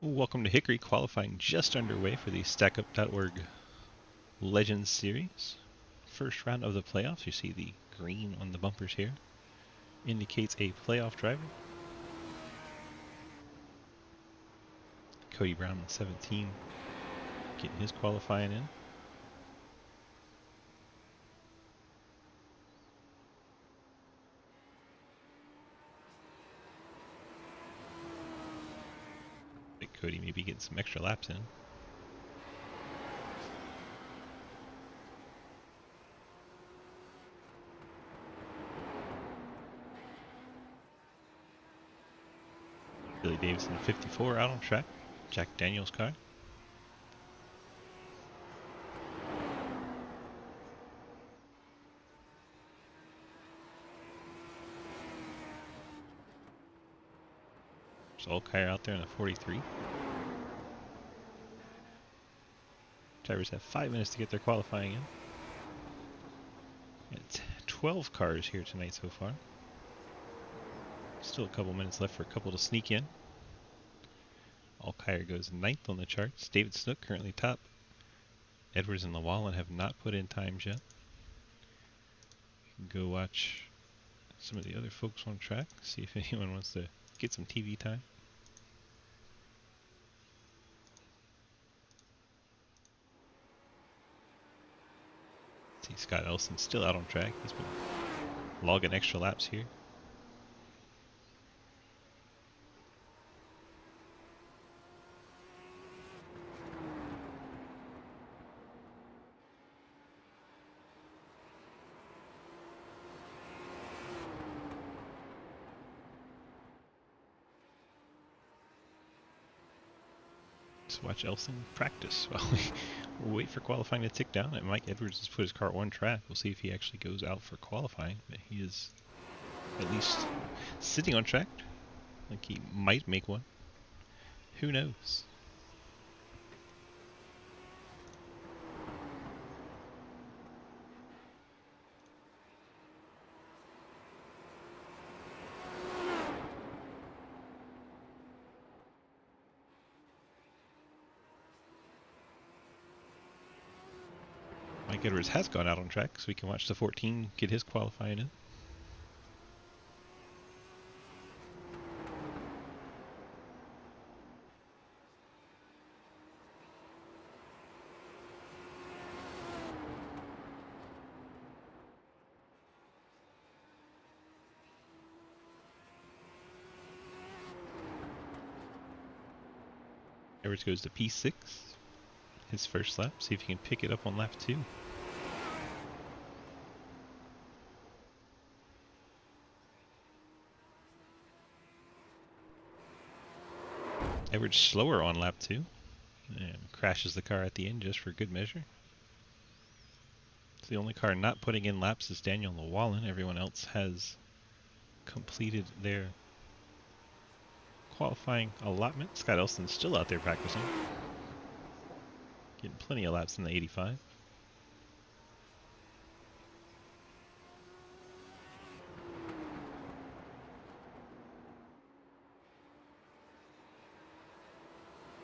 Welcome to Hickory, qualifying just underway for the StackUp.org Legends Series. First round of the playoffs. You see the green on the bumpers here. Indicates a playoff driver. Cody Brown in 17, getting his qualifying in. Cody maybe getting some extra laps in. Billy Davison 54 out on track. Jack Daniels' car. There's Hickory out there in a 43. Drivers have 5 minutes to get their qualifying in. It's 12 cars here tonight so far. Still a couple minutes left for a couple to sneak in. Hickory goes 9th on the charts. David Snook currently top. Edwards and Llewellyn have not put in times yet. You can go watch some of the other folks on track, see if anyone wants to get some TV time. See Scott Elson still out on track. He's been logging extra laps here. Let's watch Elson practice while we wait for qualifying to tick down. And Mike Edwards has put his car on track. We'll see if he actually goes out for qualifying. But he is at least sitting on track. Like he might make one. Who knows? Mike Edwards has gone out on track, so we can watch the 14 get his qualifying in. Edwards goes to P6, his first lap. See if he can pick it up on lap 2. Edwards slower on lap 2 and crashes the car at the end just for good measure. So the only car not putting in laps is Daniel Llewellyn. Everyone else has completed their qualifying allotment. Scott Elston's still out there practicing. Getting plenty of laps in the 85.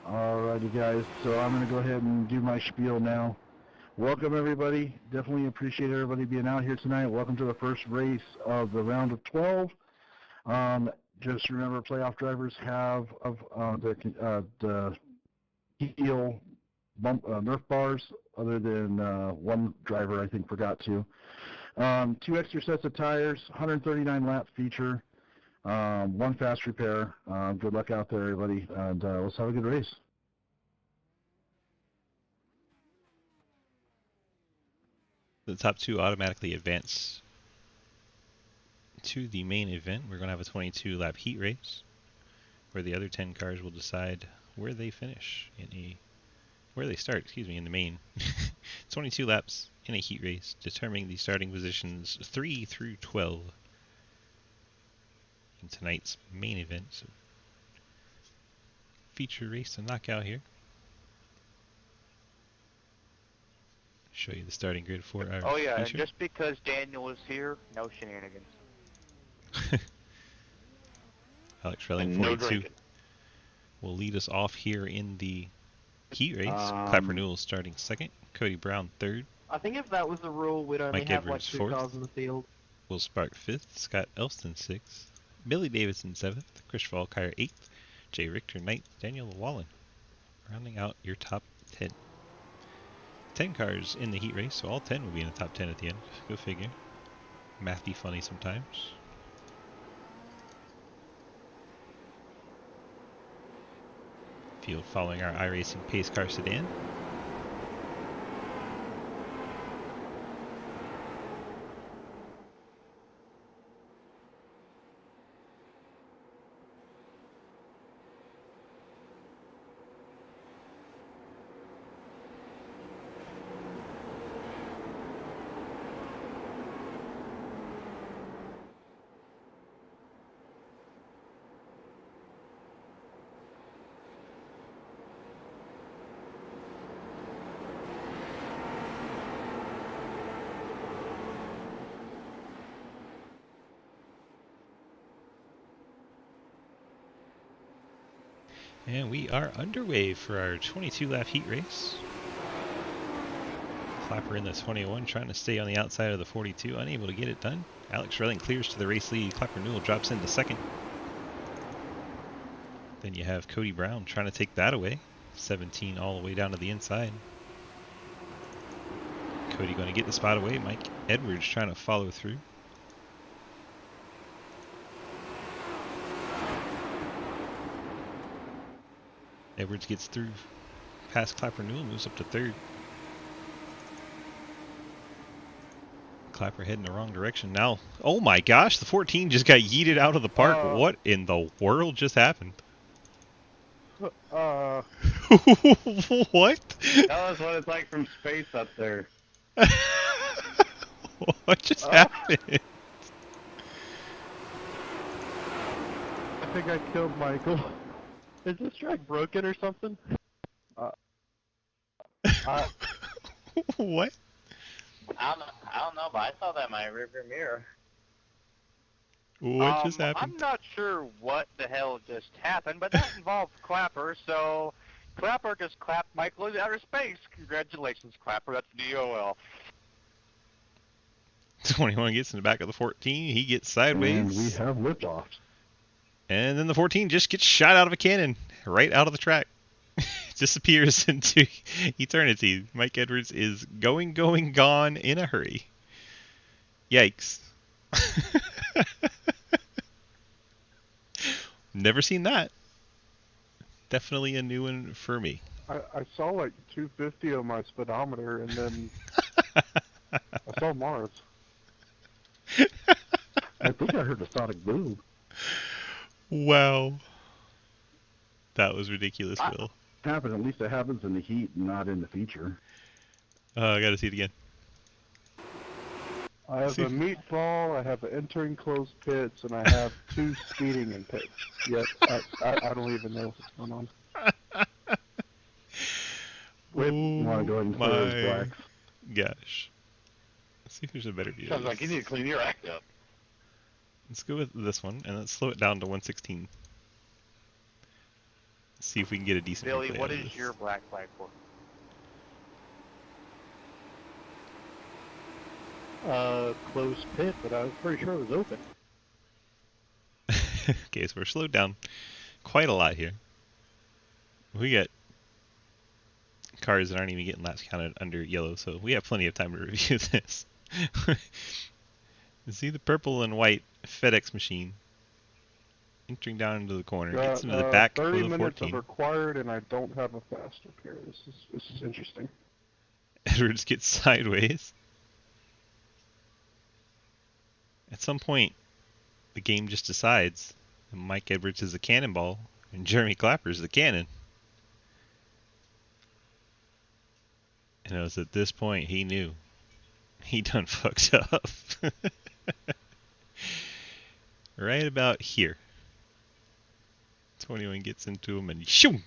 Alrighty guys, so I'm going to go ahead and do my spiel now. Welcome everybody. Definitely appreciate everybody being out here tonight. Welcome to the first race of the round of 12. Just remember, playoff drivers have the heel Nerf bars, other than one driver I think forgot to. 2 extra sets of tires, 139 lap feature, 1 fast repair. Good luck out there everybody, and let's have a good race. The top 2 automatically advance to the main event. We're going to have a 22 lap heat race where the other 10 cars will decide where they finish where they start, in the main. 22 laps in a heat race, determining the starting positions 3 through 12 in tonight's main event. So, feature race to knockout here. Show you the starting grid for our Oh yeah, feature. and just because Daniel is here, no shenanigans. Alex Relling, No 42. drinking. will lead us off here in the heat race. Clapper Newell starting second, Cody Brown third, I think if that was the rule, we'd only Mike have like Edwards 2 fourth, cars in the field. Will Spark fifth, Scott Elston sixth, Billy Davidson seventh, Chris Falkire eighth, Jay Richter ninth, Daniel Wallen rounding out your top 10. 10 cars in the heat race, so all 10 will be in the top 10 at the end. Go figure. Mathy funny sometimes. Field following our iRacing pace car sedan. And we are underway for our 22-lap heat race. Clapper in the 21, trying to stay on the outside of the 42, unable to get it done. Alex Relling clears to the race lead. Clapper Newell drops into second. Then you have Cody Brown trying to take that away. 17 all the way down to the inside. Cody going to get the spot away. Mike Edwards trying to follow through. Edwards gets through past Clapper Newell, moves up to third. Clapper heading the wrong direction now. Oh my gosh, the 14 just got yeeted out of the park. What in the world just happened? What? Tell us what it's like from space up there. What just happened? I think I killed Michael. Is this track broken or something? What? I don't know, but I saw that in my rearview mirror. What just happened? I'm not sure what the hell just happened, but that involved Clapper, so Clapper just clapped Michael into outer space. Congratulations, Clapper. That's DOL. 21 gets in the back of the 14. He gets sideways. And we have liftoff. And then the 14 just gets shot out of a cannon right out of the track. Disappears into eternity. Mike Edwards is going, gone in a hurry. Yikes. Never seen that. Definitely a new one for me. I saw like 250 on my speedometer, and then I saw Mars. I think I heard a sonic boom. Wow. That was ridiculous, Will. Happen, at least it happens in the heat and not in the feature. I gotta see it again. I have a meatball, I have an entering closed pits, and I have 2 speeding in pits. Yet I don't even know what's going on. Wait, You want to go ahead and clear those blacks? Gosh. Let's see if there's a better view. Sounds like you need to clean your act up. Let's go with this one, and let's slow it down to 116. See if we can get a decent Billy, replay what out of is this. your black flag for? Closed pit, but I was pretty sure it was open. Okay, so we're slowed down quite a lot here. We got cars that aren't even getting laps counted under yellow, so we have plenty of time to review this. See the purple and white FedEx machine entering down into the corner, gets into the back of 30 the minutes 14. of required, and I don't have a fast up here. This is interesting. Edwards gets sideways. At some point, the game just decides that Mike Edwards is a cannonball and Jeremy Clapper is the cannon. And it was at this point he knew he done fucked up. Right about here. 21 gets into him and shoo!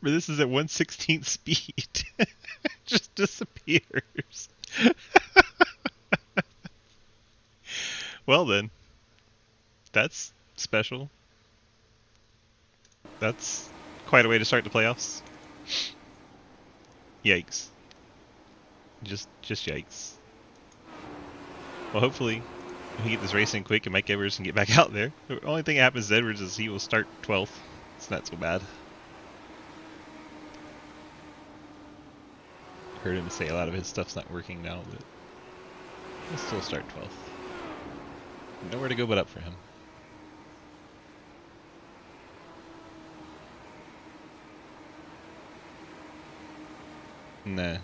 But this is at 1/16th speed. Just disappears. Well then, that's special. That's quite a way to start the playoffs. Yikes. Just yikes. Well, hopefully we get this racing quick and Mike Edwards can get back out there. The only thing that happens to Edwards is he will start 12th. It's not so bad. Heard him say a lot of his stuff's not working now, but he'll still start 12th. Nowhere to go but up for him. Nah.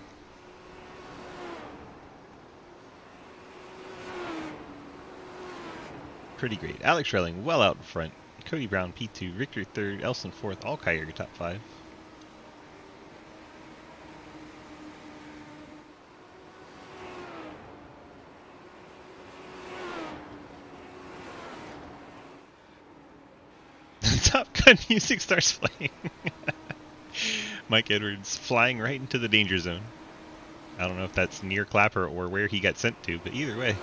Pretty great. Alex Relling well out in front. Cody Brown P2, Richter 3rd, Elson 4th, Allkaier top 5. Top Gun music starts playing. Mike Edwards flying right into the danger zone. I don't know if that's near Clapper or where he got sent to, but either way.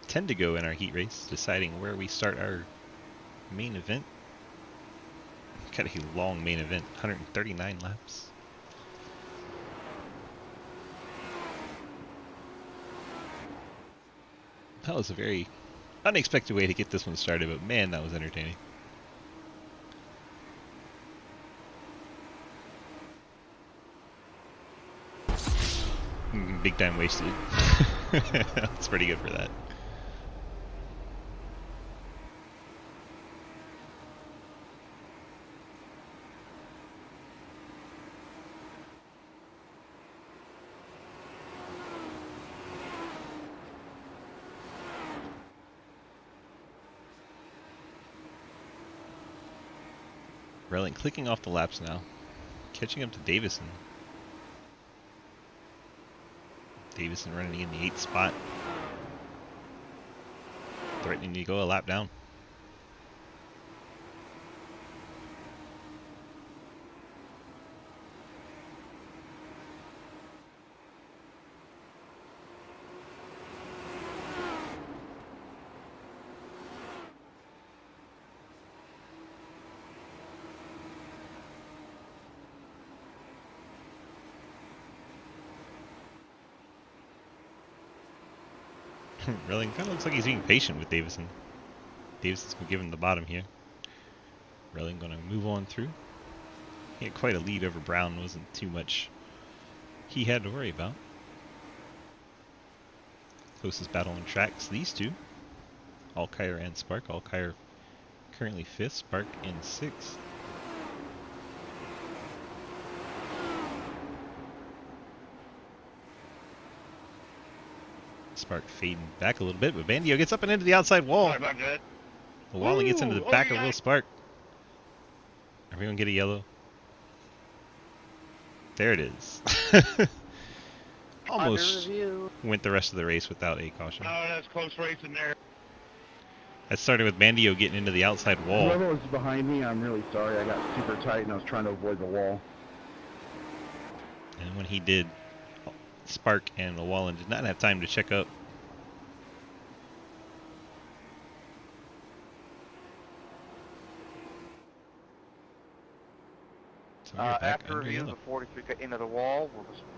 Tend to go in our heat race, deciding where we start our main event. Got a long main event, 139 laps. That was a very unexpected way to get this one started, but man, that was entertaining. Big time wasted. That's pretty good for that. Relling clicking off the laps now. Catching up to Davison. Davison running in the 8th spot. Threatening to go a lap down. Relling kind of looks like he's being patient with Davison. Davison's going to give him the bottom here. Relling going to move on through. He had quite a lead over Brown. Wasn't too much he had to worry about. Closest battle on tracks, these two. Allkaier and Spark. Allkaier currently 5th, Spark in 6th. Spark fading back a little bit, but Bandio gets up and into the outside wall. Sorry about that. The Walling gets into the Ooh, back oh, of yeah. Will Spark. Everyone get a yellow. There it is. Almost went the rest of the race without a caution. Oh, that's close racing there. That started with Bandio getting into the outside wall. Whoever was behind me, I'm really sorry. I got super tight and I was trying to avoid the wall. And when he did, Spark and Llewellyn did not have time to check up. So we're back After under review, yellow. the 43 got into the wall,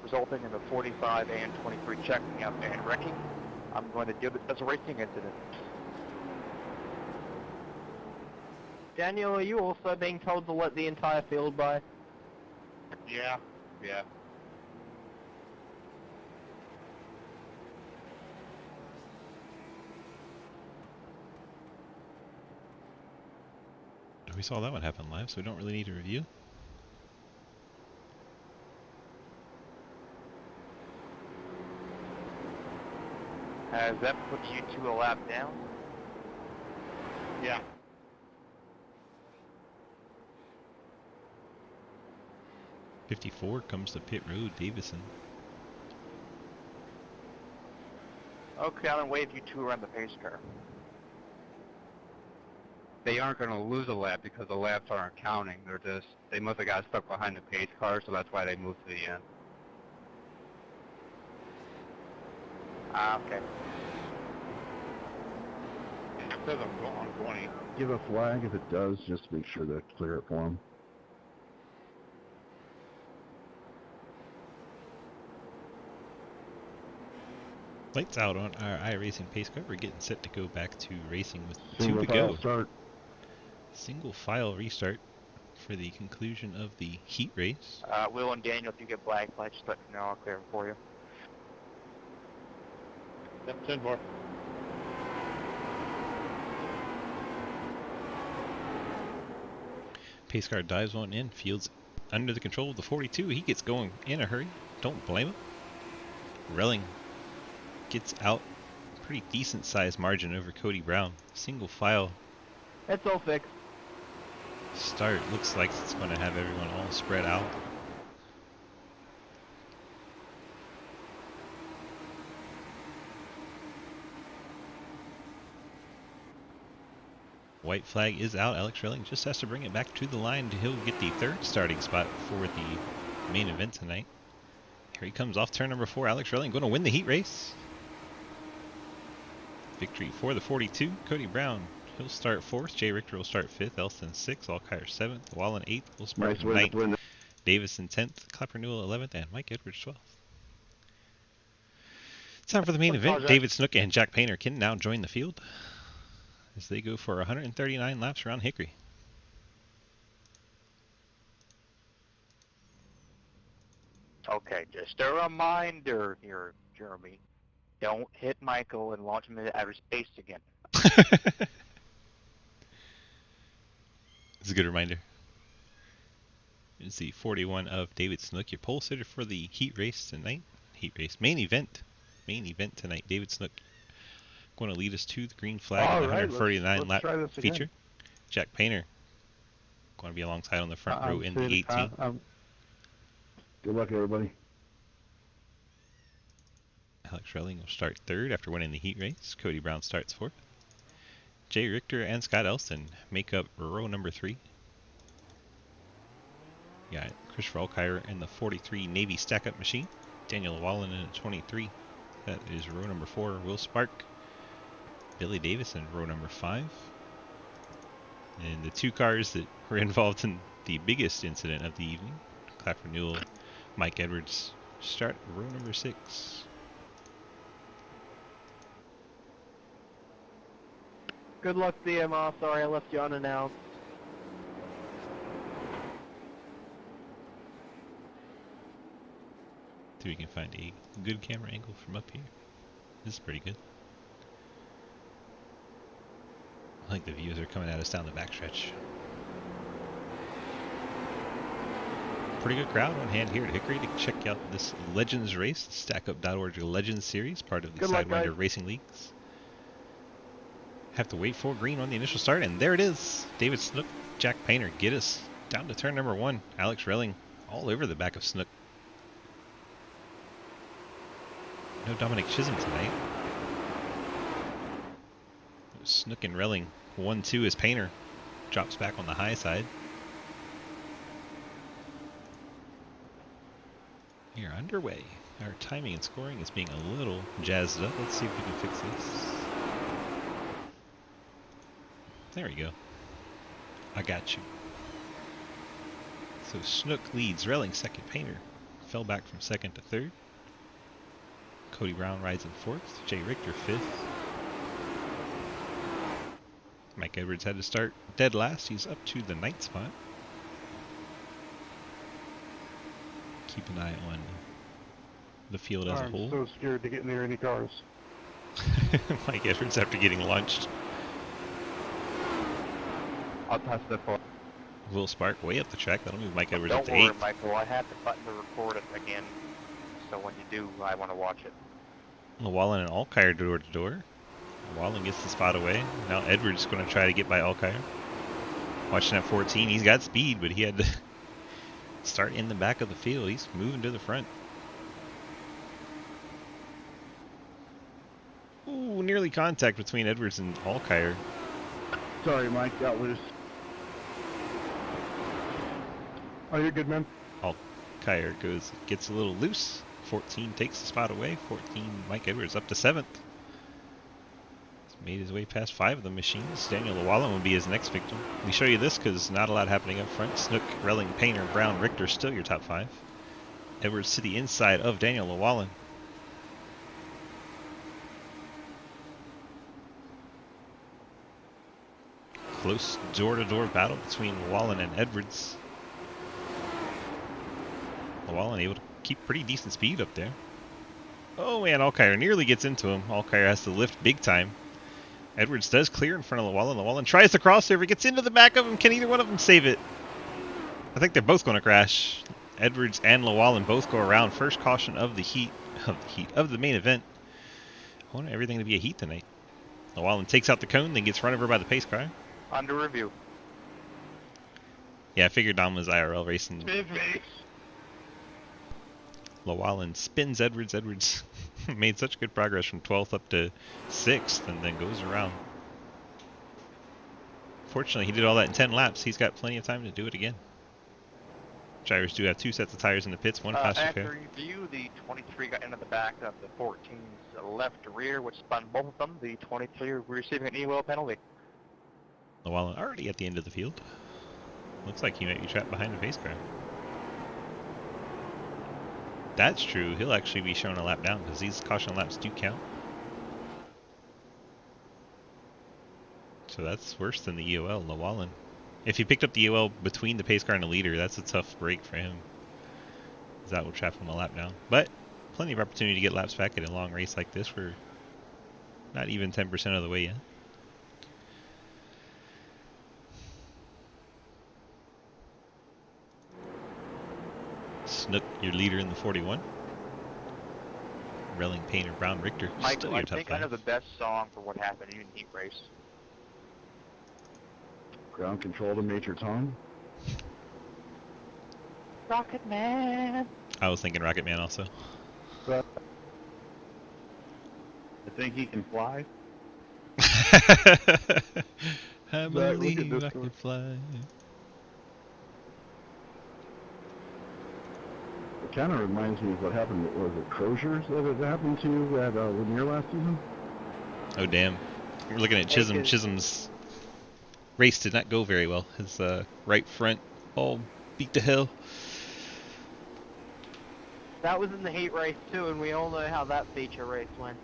resulting in the 45 and 23 checking out and wrecking. I'm going to give it as a racing incident. Daniel, are you also being told to let the entire field by? Yeah, yeah. We saw that one happen live, so we don't really need to review. Has that put you to a lap down? Yeah. '54 comes to pit road, Davison. Okay, I'm going to wave you two around the pace car. They aren't going to lose a lap because the laps aren't counting. They must have got stuck behind the pace car, so that's why they moved to the end. Ah, okay. It says I'm going on 20. Give a flag if it does, just to make sure to clear it for him. Lights out on our iRacing pace car. We're getting set to go back to racing with two Single to file go. start. Single file restart for the conclusion of the heat race. Will and Daniel, if you get black flag, just let me know. I'll clear it for you. Yep, 10-4. Pace car dives on in, Fields under the control of the 42. He gets going in a hurry. Don't blame him. Relling gets out pretty decent sized margin over Cody Brown. Single file It's all fixed. start. Looks like it's going to have everyone all spread out. White flag is out. Alex Relling just has to bring it back to the line. He'll get the third starting spot for the main event tonight. Here he comes off turn number 4. Alex Relling going to win the heat race. Victory for the 42. Cody Brown, he'll start 4th. Jay Richter will start 5th. Elston 6th. Alkire 7th. Wallen 8th. Will Spark Nice win. 9th. Win. Davis in 10th. Clapper Newell 11th. And Mike Edwards 12th. Time for the main event. David Snook and Jack Painter can now join the field as they go for 139 laps around Hickory. Okay, just a reminder here, Jeremy. Don't hit Michael and launch him into outer space again. It's a good reminder. It's the 41 of David Snook, your pole sitter for the heat race tonight. Heat race main event tonight. David Snook going to lead us to the green flag All in the right, 149 let's lap try this again. feature. Jack Painter going to be alongside on the front row in the I'm 18. Good luck, everybody. Alex Relling will start 3rd after winning the heat race. Cody Brown starts 4th. Jay Richter and Scott Elston make up row number 3. You got Christopher Alkire in the 43 Navy stack-up machine. Daniel Wallen in a 23. That is row number 4. Will Spark. Billy Davis in row number 5. And the 2 cars that were involved in the biggest incident of the evening, Clapper Newell, Mike Edwards, start row number 6. Good luck, DMR. Sorry I left you unannounced. See if we can find a good camera angle from up here. This is pretty good. I like the views are coming at us down the backstretch. Pretty good crowd on hand here at Hickory to check out this Legends race, StackUp.org Legends series, part of the Good luck, Sidewinder guys. Racing Leagues. Have to wait for green on the initial start, and there it is. David Snook, Jack Painter get us down to turn number 1. Alex Relling all over the back of Snook. No Dominic Chisholm tonight. Snook and Relling 1-2 as Painter drops back on the high side. We are underway. Our timing and scoring is being a little jazzed up. Let's see if we can fix this. There we go. I got you. So Snook leads, Relling 2nd, Painter fell back from 2nd to 3rd. Cody Brown rides in 4th, Jay Richter 5th. Mike Edwards had to start dead last. He's up to the 9th spot. Keep an eye on the field as a whole. I'm so scared to get near any cars. Mike Edwards after getting launched. I'll pass the ball. Will Spark way up the track. That'll move Mike Edwards Don't up to worry, 8th. Michael. I have the button to record it again. So when you do, I want to watch it. Wallen and Alkire door to door. Wallen gets the spot away. Now Edwards going to try to get by Alkire. Watching at 14. He's got speed, but he had to start in the back of the field. He's moving to the front. Ooh, nearly contact between Edwards and Alkire. Sorry, Mike, got loose. Oh, you're good, man. Alkire gets a little loose. 14 takes the spot away. 14, Mike Edwards up to 7th. He's made his way past 5 of the machines. Daniel Llewellyn will be his next victim. We show you this because not a lot happening up front. Snook, Relling, Painter, Brown, Richter still your top 5. Edwards to the inside of Daniel Llewellyn. Close door-to-door battle between Llewellyn and Edwards. Llewellyn able to keep pretty decent speed up there. Oh man, Alkire nearly gets into him. Alkire has to lift big time. Edwards does clear in front of Llewellyn. Llewellyn tries the crossover, gets into the back of him. Can either one of them save it? I think they're both going to crash. Edwards and Llewellyn both go around. First caution of the main event. I want everything to be a heat tonight. Llewellyn takes out the cone, then gets run over by the pace car. Under review. Yeah, I figured Dom was IRL racing. Busy. Llewellyn spins Edwards. Edwards made such good progress from 12th up to 6th and then goes around. Fortunately, he did all that in 10 laps. He's got plenty of time to do it again. Drivers do have 2 sets of tires in the pits, one passenger After car. review, the 23 got into the back of the 14's left rear, which spun both of them. The 23 will be receiving an E-wheel penalty. Llewellyn already at the end of the field. Looks like he might be trapped behind the pace car. That's true. He'll actually be shown a lap down because these caution laps do count. So that's worse than the EOL, Llewellyn. If he picked up the EOL between the pace car and the leader, that's a tough break for him. That will trap him a lap down. But plenty of opportunity to get laps back in a long race like this. We're not even 10% of the way yet. Snook, your leader in the 41. Relling, Painter, Brown, Richter, still Michael, your I top think I 5. know the best song for what happened in Heat Race. Ground control to Major Tom. Rocket Man. I was thinking Rocket Man also. I think he can fly. I look at believe this I one. can fly. It kind of reminds me of what happened, was it Crozier's that it happened to at Lanier last season? Oh damn. We're looking at Chisholm. Because- Chisholm's race did not go very well. His right front all beat to hell. That was in the heat race too, and we all know how that feature race went.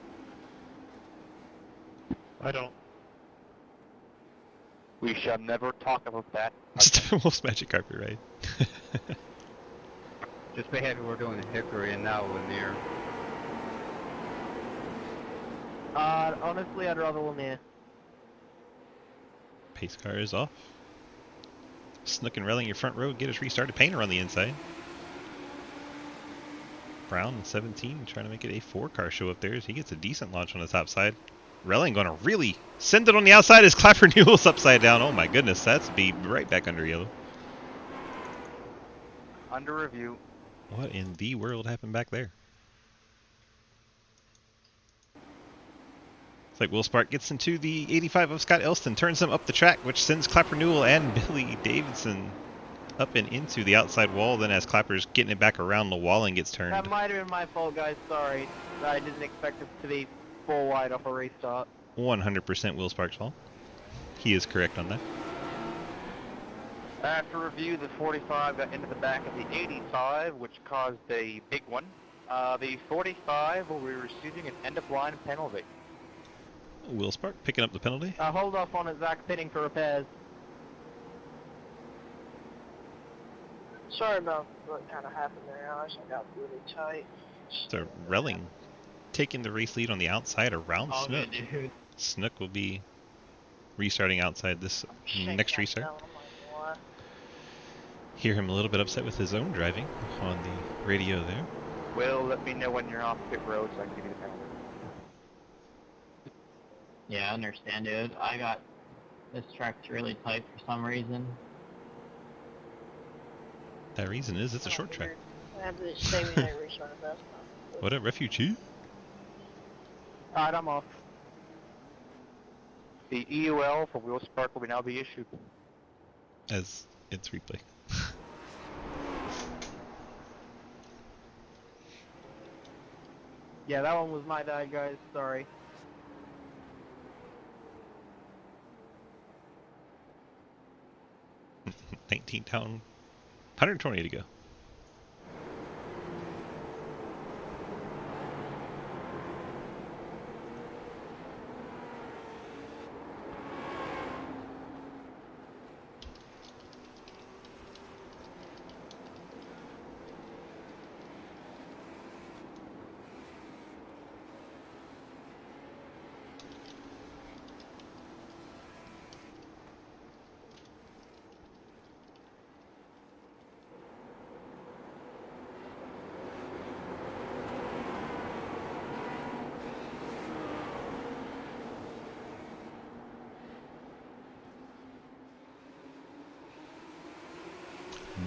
I don't. We shall never talk about that. Most magic carpet ride. Just be happy we're doing the Hickory and now Lanier. Honestly, I'd rather Lanier. Pace car is off. Snook and Relling your front row. Get us restarted. Painter on the inside. Brown 17 trying to make it a 4-car show up there as he gets a decent launch on the top side. Relling going to really send it on the outside as Clapper Newell's upside down. Oh my goodness, that's be right back under yellow. Under review. What in the world happened back there? It's like Will Spark gets into the 85 of Scott Elston, turns him up the track, which sends Clapper Newell and Billy Davidson up and into the outside wall. Then as Clapper's getting it back around, Llewellyn gets turned. That might have been my fault, guys. Sorry. I didn't expect it to be 4 wide off a restart. 100% Will Spark's fault. He is correct on that. After review, the 45 got into the back of the 85, which caused a big one. The 45 will be receiving an end-of-line penalty. Will Spark picking up the penalty. Hold off on it, Zach, pitting for repairs. Sorry about what kind of happened there, Alex. I got really tight. So Relling taking the race lead on the outside around All Snook. good, dude. Snook will be restarting outside this Shaking next that restart. down, I'm like, what? Hear him a little bit upset with his own driving on the radio there. Will, let me know when you're off pit road so I can give you the penalty. Yeah, I understand, dude. I got this track's really tight for some reason. That reason is it's a short track. I have this saving night restart at best. What a refugee. Alright, I'm off. The EUL for Will Spark will now be issued. As it's replay. Yeah, that one was my bad, guys. Sorry. Huh. 19 down, 120 to go.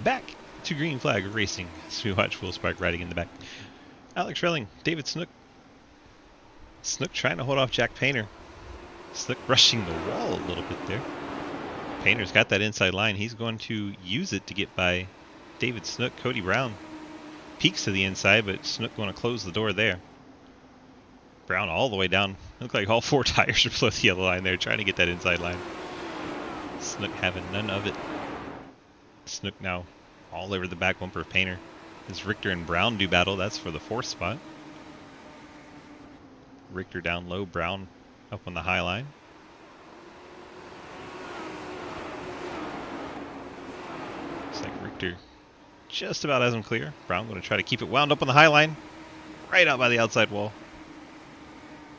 Back to Green Flag Racing as we watch Will Spark riding in the back. Alex Relling, David Snook. Snook trying to hold off Jack Painter. Snook rushing the wall a little bit there. Painter's got that inside line. He's going to use it to get by David Snook. Cody Brown peeks to the inside, but Snook going to close the door there. Brown all the way down. Look like all 4 tires are below the yellow line there, trying to get that inside line. Snook having none of it. Snook now all over the back bumper of Painter. As Richter and Brown do battle, that's for the 4th spot. Richter down low, Brown up on the high line. Looks like Richter just about has him clear. Brown going to try to keep it wound up on the high line. Right out by the outside wall.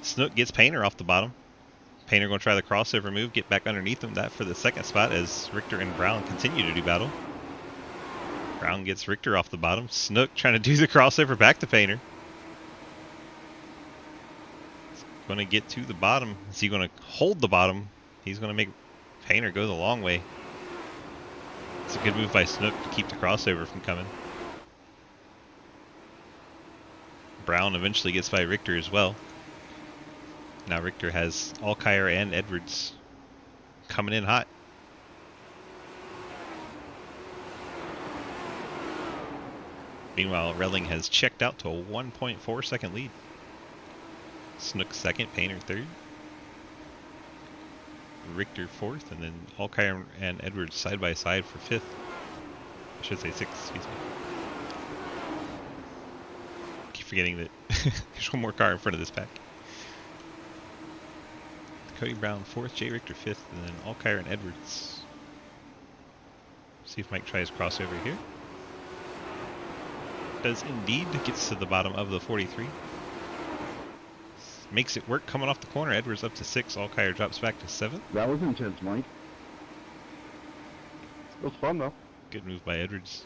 Snook gets Painter off the bottom. Painter going to try the crossover move, get back underneath him. That for the 2nd spot as Richter and Brown continue to do battle. Brown gets Richter off the bottom. Snook trying to do the crossover back to Painter. Going to get to the bottom. Is he going to hold the bottom? He's going to make Painter go the long way. It's a good move by Snook to keep the crossover from coming. Brown eventually gets by Richter as well. Now Richter has Alkire and Edwards coming in hot. Meanwhile, Relling has checked out to a 1.4 second lead. Snook 2nd, Painter 3rd. Richter 4th, and then Alkire and Edwards side by side for 5th. I should say 6th, excuse me. Keep forgetting that there's one more car in front of this pack. Cody Brown 4th, Jay Richter 5th, and then Alkire and Edwards. See if Mike tries crossover here. Does indeed. Gets to the bottom of the 43. Makes it work coming off the corner. Edwards up to 6. Alkire drops back to 7th. That was intense, Mike. It was fun, though. Good move by Edwards.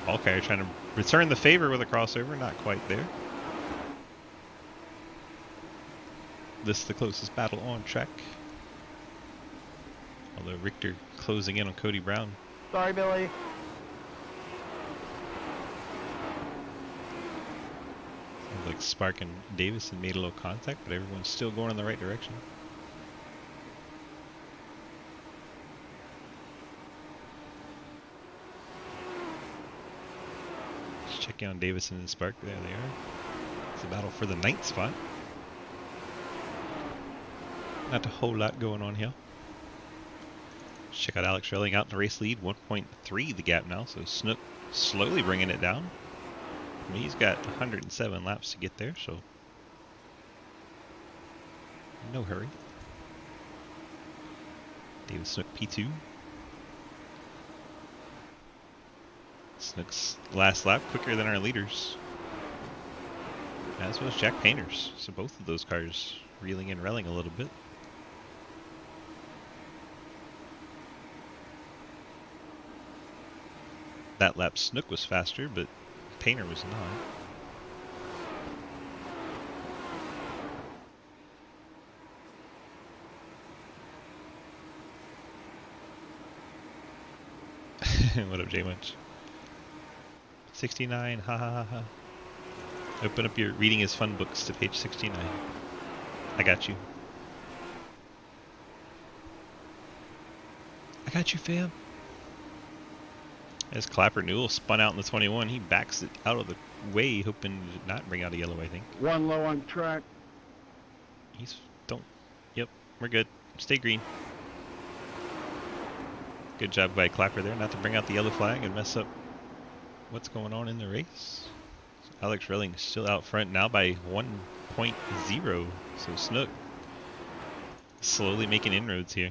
Alkire trying to return the favor with a crossover. Not quite there. This is the closest battle on track. Although Richter closing in on Cody Brown. Sorry, Billy. Sounds like Spark and Davison made a little contact, but everyone's still going in the right direction. Let's check in on Davison and Spark. There they are. It's a battle for the 9th spot. Not a whole lot going on here. Let's check out Alex Relling out in the race lead. 1.3 the gap now, so Snook slowly bringing it down. I mean, he's got 107 laps to get there, so no hurry. David Snook P2. Snook's last lap quicker than our leaders. As was Jack Painter's. So both of those cars reeling and relling a little bit. That lap Snook was faster, but Painter was not. What up, Jay Winch? 69, ha ha ha ha. Open up your reading is fun books to page 69. I got you. I got you, fam. As Clapper Newell spun out in the 21, he backs it out of the way, hoping to not bring out a yellow, I think. One low on track. Don't. Yep, we're good. Stay green. Good job by Clapper there, not to bring out the yellow flag and mess up what's going on in the race. Alex Relling still out front now by 1.0. So Snook slowly making inroads here.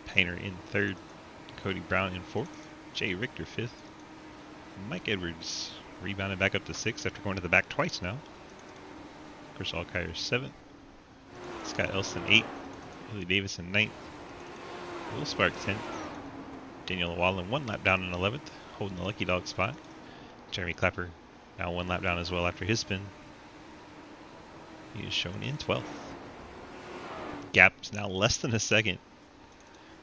Painter in third. Cody Brown in fourth. Jay Richter fifth. Mike Edwards rebounded back up to sixth after going to the back twice now. Chris Alkire seventh. Scott Elston eighth. Willie Davis in ninth. Will Spark 10th. Daniel Wallen 1 lap down in 11th, holding the lucky dog spot. Jeremy Clapper now 1 lap down as well after his spin. He is shown in 12th. Gap's now less than a second.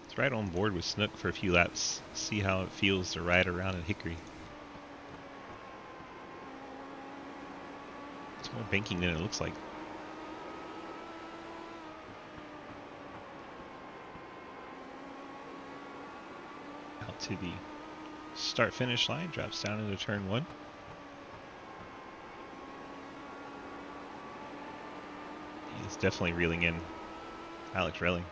It's right on board with Snook for a few laps. See how it feels to ride around in Hickory. It's more banking than it looks like. Out to the start-finish line, drops down into turn 1. He is definitely reeling in Alex Relling.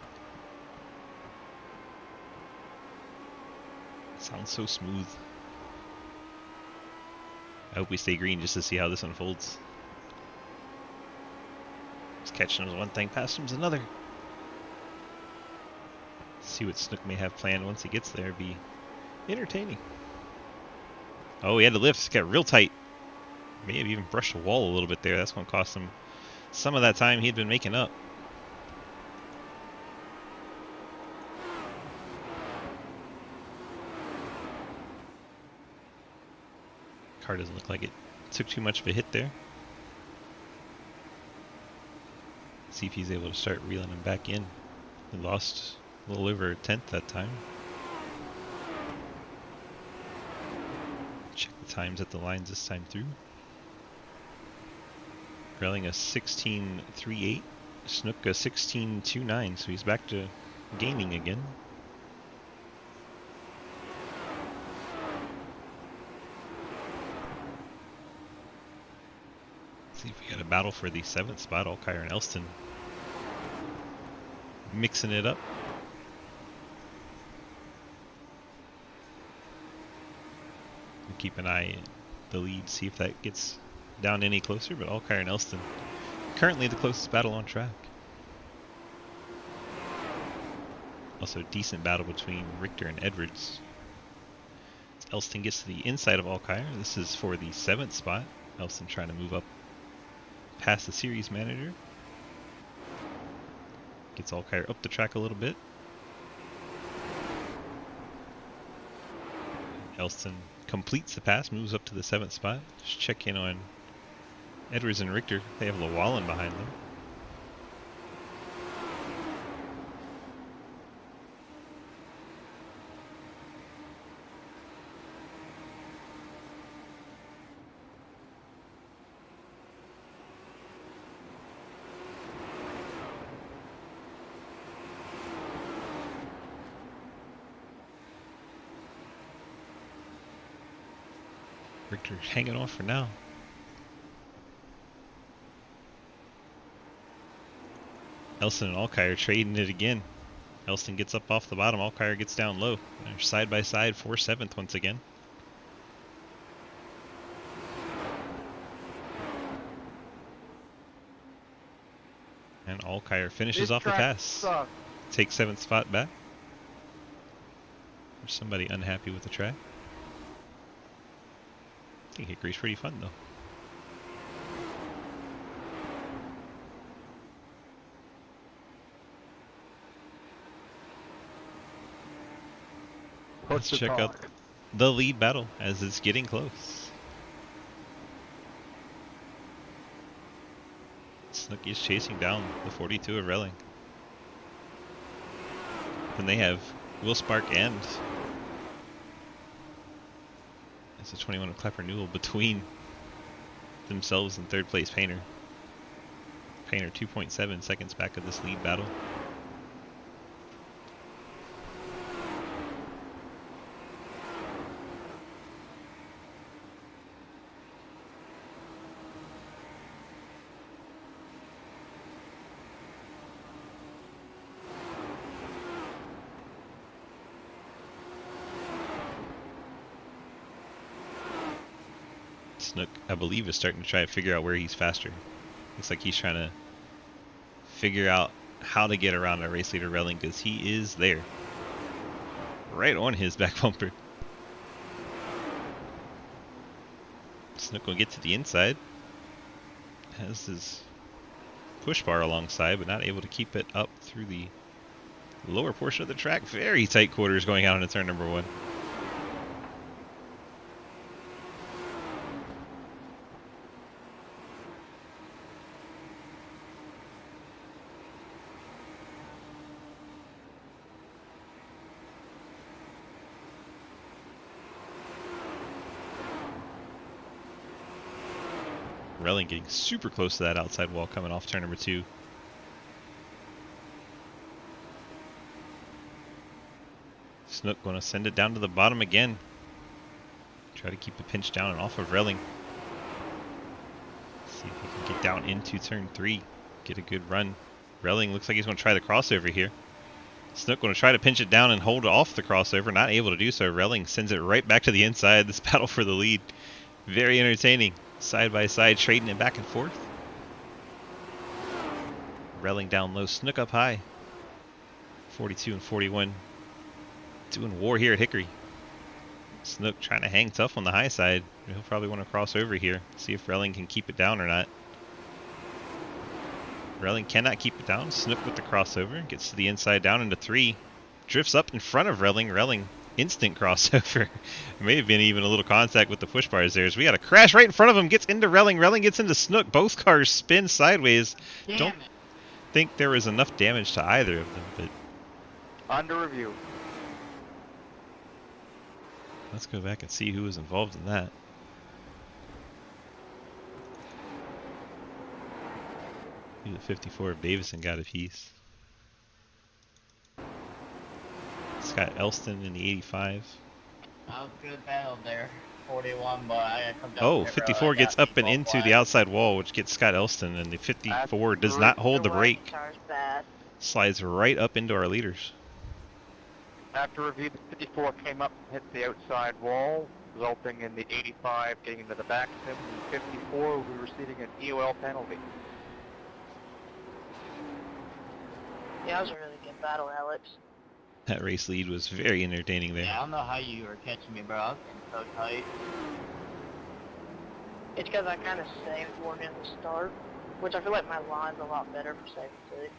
Sounds so smooth. I hope we stay green just to see how this unfolds. Just catching him one thing, past him's another. See what Snook may have planned once he gets there. Be entertaining. Oh, he had to lift. Got real tight. May have even brushed the wall a little bit there. That's going to cost him some of that time he had been making up. Car doesn't look like it took too much of a hit there. See if he's able to start reeling him back in. He lost a little over a tenth that time. Check the times at the lines this time through. Relling a 16.38, Snook a 16.29, so he's back to gaining again. See if we got a battle for the 7th spot. Alkire and Elston mixing it up. We'll keep an eye at the lead, see if that gets down any closer, but Alkire and Elston currently the closest battle on track. Also a decent battle between Richter and Edwards. As Elston gets to the inside of Alkire. This is for the 7th spot. Elston trying to move up past the series manager. Gets Alkire up the track a little bit. Elston completes the pass, moves up to the 7th spot. Just check in on Edwards and Richter. They have Llewellyn behind them. Richter hanging off for now. Elston and Alkire trading it again. Elston gets up off the bottom, Alkire gets down low. They're side by side for 7th once again. And Alkire finishes off the pass. Sucks. Takes 7th spot back. There's somebody unhappy with the track. I think Hickory's pretty fun though. Let's check out the lead battle as it's getting close. Snook is chasing down the 42 of Relling. Then they have Will Spark and it's a 21 of Clapper Newell between themselves and 3rd place Painter. Painter 2.7 seconds back of this lead battle. Snook, I believe, is starting to try to figure out where he's faster. Looks like he's trying to figure out how to get around a race leader Relling, because he is there. Right on his back bumper. Snook will get to the inside. Has his push bar alongside, but not able to keep it up through the lower portion of the track. Very tight quarters going out into turn number 1. Relling getting super close to that outside wall coming off turn number 2. Snook going to send it down to the bottom again. Try to keep the pinch down and off of Relling. See if he can get down into turn 3. Get a good run. Relling looks like he's going to try the crossover here. Snook going to try to pinch it down and hold off the crossover. Not able to do so. Relling sends it right back to the inside. This battle for the lead. Very entertaining. Side by side, trading it back and forth. Relling down low, Snook up high. 42 and 41. Doing war here at Hickory. Snook trying to hang tough on the high side. He'll probably want to cross over here. See if Relling can keep it down or not. Relling cannot keep it down. Snook with the crossover. Gets to the inside down into 3. Drifts up in front of Relling. Relling instant crossover. May have been even a little contact with the push bars there. So we got a crash right in front of him. Gets into Relling. Relling gets into Snook. Both cars spin sideways. Don't think there was enough damage to either of them, but Under review. let's go back and see who was involved in that. The 54 of Davison got a piece. Scott Elston in the 85. That was a good battle there. 41, but I gotta come down. Oh, to 54 gets up and into the outside wall, which gets Scott Elston, and the 54 does not hold the brake. Car's bad. Slides right up into our leaders. After review, the 54 came up and hit the outside wall, resulting in the 85 getting into the back of him. The 54 will be receiving an EOL penalty. Yeah, it was a really good battle, Alex. That race lead was very entertaining there. Yeah, I don't know how you were catching me, bro. I was getting so tight. It's because I kind of saved one in the start, which I feel like my line's a lot better for saving too.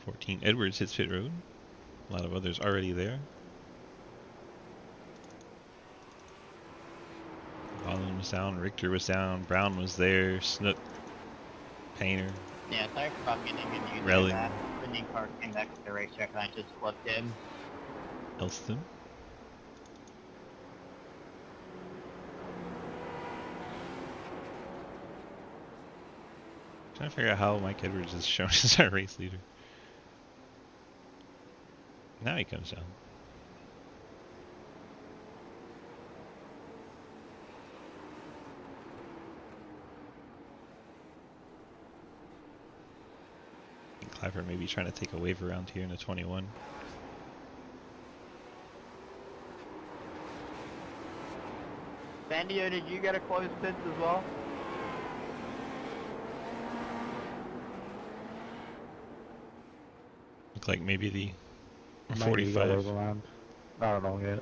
14 Edwards hits pit road. A lot of others already there. Holland was down, Richter was down, Brown was there, Snook, Painter. Yeah, sorry for fucking getting you Relling. there. The new car came back to the racetrack and I just flipped him. Elston. Trying to figure out how Mike Edwards is shown as our race leader. Now he comes down. Clapper maybe trying to take a wave around here in the 21. Bandio, did you get a closed pits as well? Look like maybe the Maybe 45. overland. I don't know yet.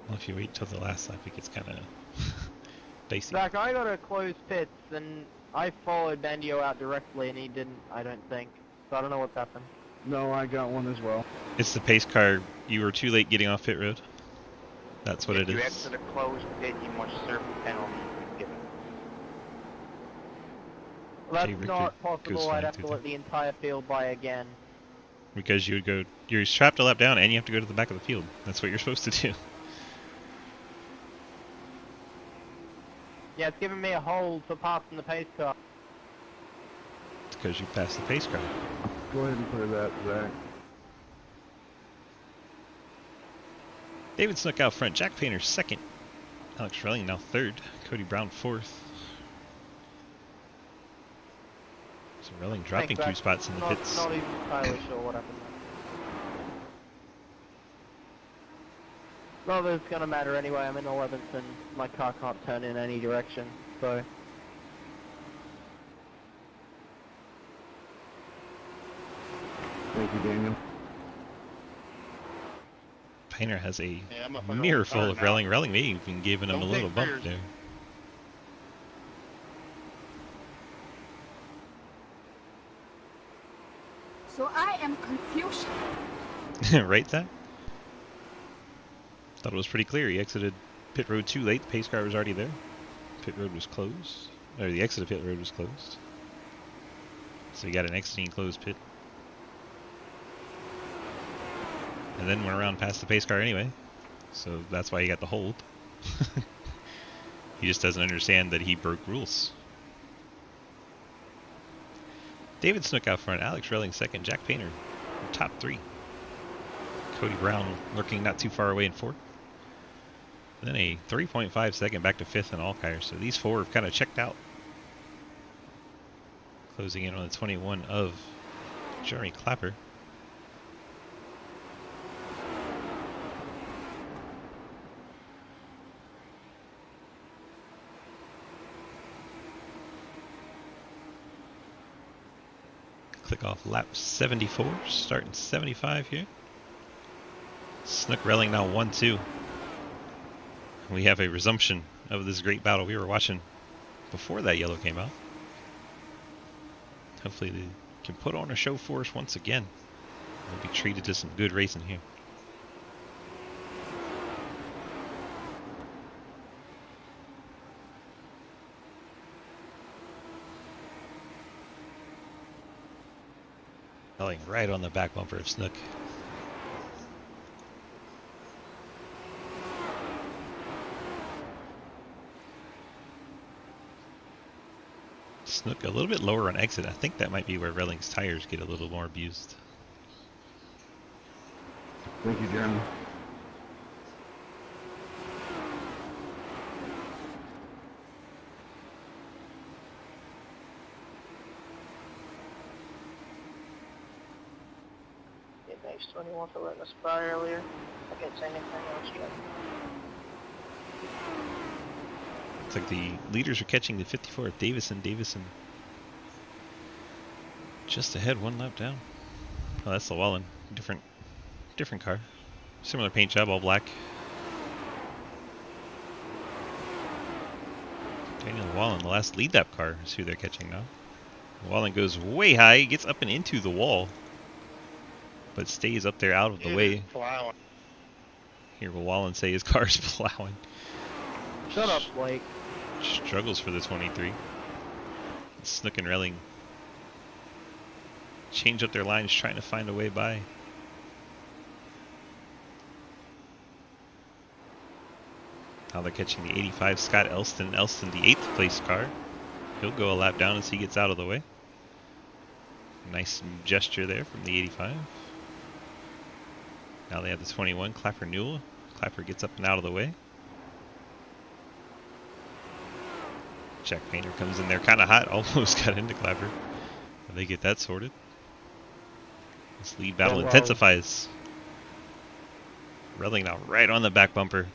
Well, if you wait till the last lap, it gets kind of dicey. Zach, I got a closed pits and I followed Bandio out directly and he didn't, I don't think. So I don't know what's happened. No, I got one as well. It's the pace car. You were too late getting off pit road. That's what if it you is. exit a closed pit, you must serve the penalty you've been given. Well, Jay that's Richter not goes possible. flying I'd have through to there. let the entire field by again. Because you would go, you're trapped a lap down and you have to go to the back of the field. That's what you're supposed to do. Yeah, it's giving me a hold for passing the pace car. It's because you passed the pace car. Go ahead and clear that, Zach. David Snook out front. Jack Painter second. Alex Relling now third. Cody Brown fourth. So Relling dropping Thanks, 2 Zach. spots in the pits. Not even entirely sure what happened Not that it's gonna matter anyway. I'm in 11th and my car can't turn in any direction. So Thank you, Daniel. Painter has a Yeah, I'm up on mirror the full of now. Relling. Relling may have even given him Don't a little take bump rears. there. So I am confused. Right, Zach? Thought it was pretty clear. He exited pit road too late. The pace car was already there. Pit road was closed. Or the exit of pit road was closed. So he got an exiting closed pit. And then went around past the pace car anyway. So that's why he got the hold. He just doesn't understand that he broke rules. David Snook out front. Alex Relling second. Jack Painter top three. Cody Brown lurking not too far away in fourth. Then a 3.5 second back to fifth in Alkire. So these four have kind of checked out. Closing in on the 21 of Jeremy Clapper. Click off lap 74, starting 75 here. Snook Relling now 1-2. We have a resumption of this great battle we were watching before that yellow came out. Hopefully they can put on a show for us once again. We'll be treated to some good racing here. Relling right on the back bumper of Snook. Snook a little bit lower on exit. I think that might be where Relling's tires get a little more abused. Thank you, Jeremy. Yeah, thanks 21 for letting us by earlier. I can't say anything else yet. Looks like the leaders are catching the 54 of Davison. Davison just ahead, one lap down. Oh, that's Llewellyn. Different car. Similar paint job, all black. Daniel Llewellyn, the last lead lap car, is who they're catching now. Llewellyn goes way high, gets up and into the wall, but stays up there out of the It way. is plowing. Here Llewellyn say his car's plowing. shut up, Blake. Struggles for the 23. Snook and Relling change up their lines, trying to find a way by. Now they're catching the 85 Scott Elston. Elston, the 8th place car. He'll go a lap down as he gets out of the way. Nice gesture there from the 85. Now they have the 21, Clapper Newell. Clapper gets up and out of the way. Jack Painter comes in there kind of hot, almost got into Clapper. And they get that sorted. This lead battle intensifies. Relling now right on the back bumper.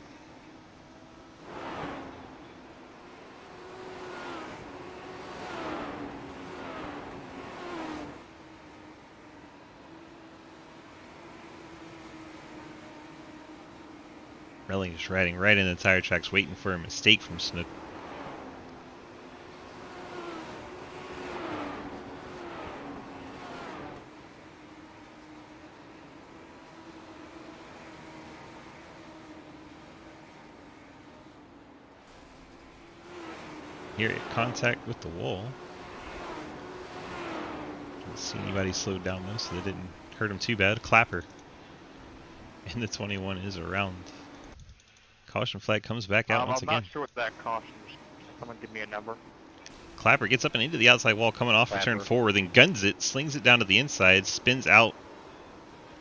Relling just riding right in the tire tracks, waiting for a mistake from Snook. Here at contact with the wall. Didn't see anybody slowed down though, so they didn't hurt him too bad. Clapper. And the 21 is around. Caution flag comes back out once I'm again. not sure what that caution is. Someone give me a number. Clapper gets up and into the outside wall, coming off of turn Clapper. 4, then guns it, slings it down to the inside, spins out.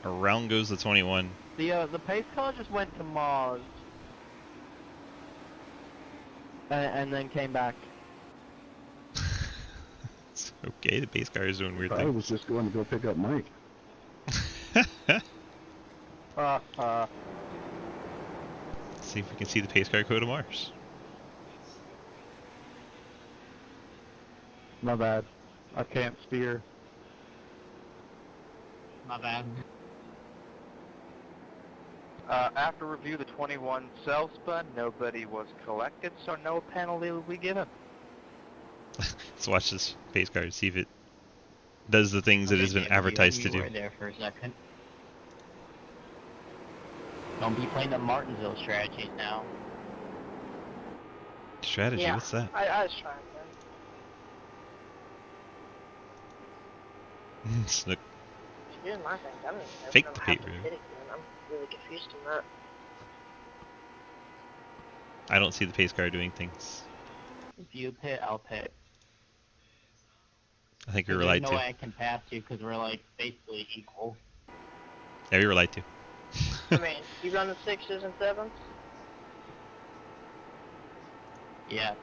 Around goes the 21. The pace car just went to Mars. And then came back. It's okay, the base car is doing weird I things. was just going to go pick up Mike. See if we can see the pace car go to Mars. My bad. I can't steer. My bad. After review, the 21 self-spun, nobody was collected, so no penalty will be given. Let's watch this pace car, see if it does the things it Okay, has been David, advertised to you do. were there for a second. Don't be playing the Martinsville strategies now. Strategy, Yeah, what's that? I was trying to. Snook. She's doing my thing. I don't even know Fake if I'm the gonna have pit to room. pit again. I'm really confused on that. I don't see the pace car doing things. If you pit, I'll pit. I think we were There's lied no to. way I can pass you because we're like basically equal. Yeah, we were lied to. I mean, you run the 6s and 7s? Yeah.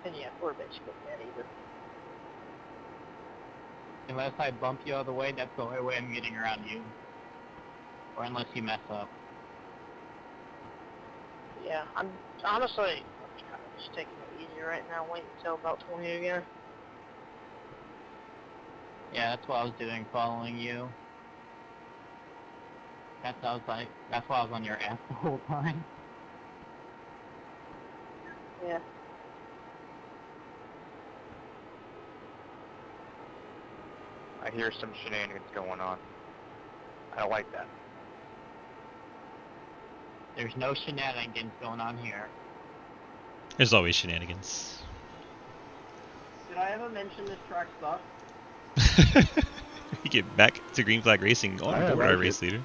And yeah, we're basically dead either. Unless I bump you out of the way, that's the only way I'm getting around you. Or unless you mess up. Yeah, I'm honestly I'm kind of just taking it easy right now, waiting until about 20 again. Yeah, that's what I was doing, following you. That's why I was on your ass the whole time. Yeah. I hear some shenanigans going on. I don't like that. There's no shenanigans going on here. There's always shenanigans. Did I ever mention this track sucks? We get back to green flag racing on I board our like race it. leader.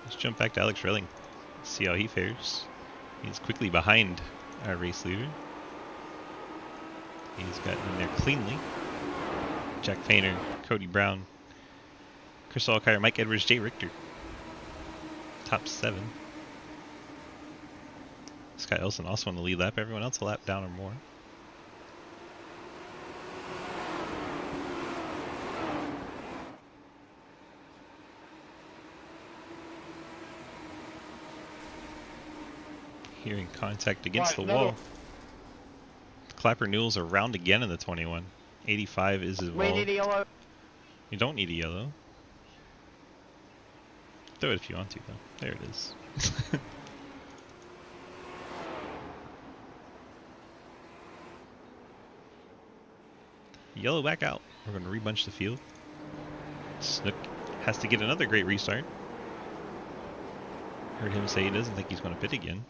Let's jump back to Alex Relling. See how he fares. He's quickly behind our race leader. He's gotten in there cleanly. Jack Painter, Cody Brown, Chris Alkire, Mike Edwards, Jay Richter. Top 7. Scott Elson also on the lead lap. Everyone else a lap down or more. Hearing contact against the wall. Clapper Newell's around again in the 21. 85 is as We well. need a yellow. You don't need a yellow. Throw it if you want to, though. There it is. Yellow back out. We're going to rebunch the field. Snook has to get another great restart. Heard him say he doesn't think he's going to pit again.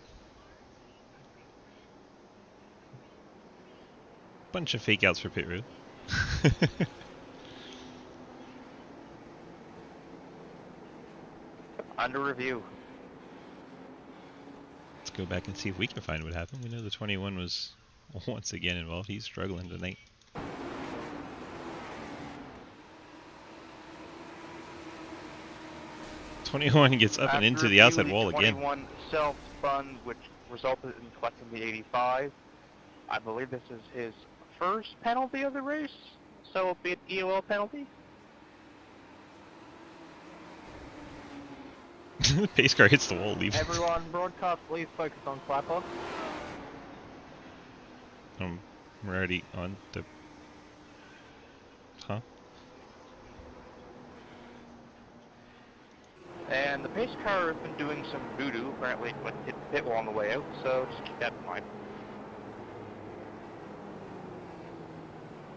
Bunch of fake outs for pit road. Under review. Let's go back and see if we can find what happened. We know the 21 was once again involved. He's struggling tonight. '21 gets up and After into the review, outside wall again. 21 self-spun, which resulted in collecting the 85. I believe this is his first penalty of the race, so it'll be an EOL penalty. Pace car hits the wall, leave. Everyone, broadcast, please focus on Clapper. We're already on the... Huh? And the pace car has been doing some voodoo, apparently it went hit the pit wall on the way out, so just keep that in mind.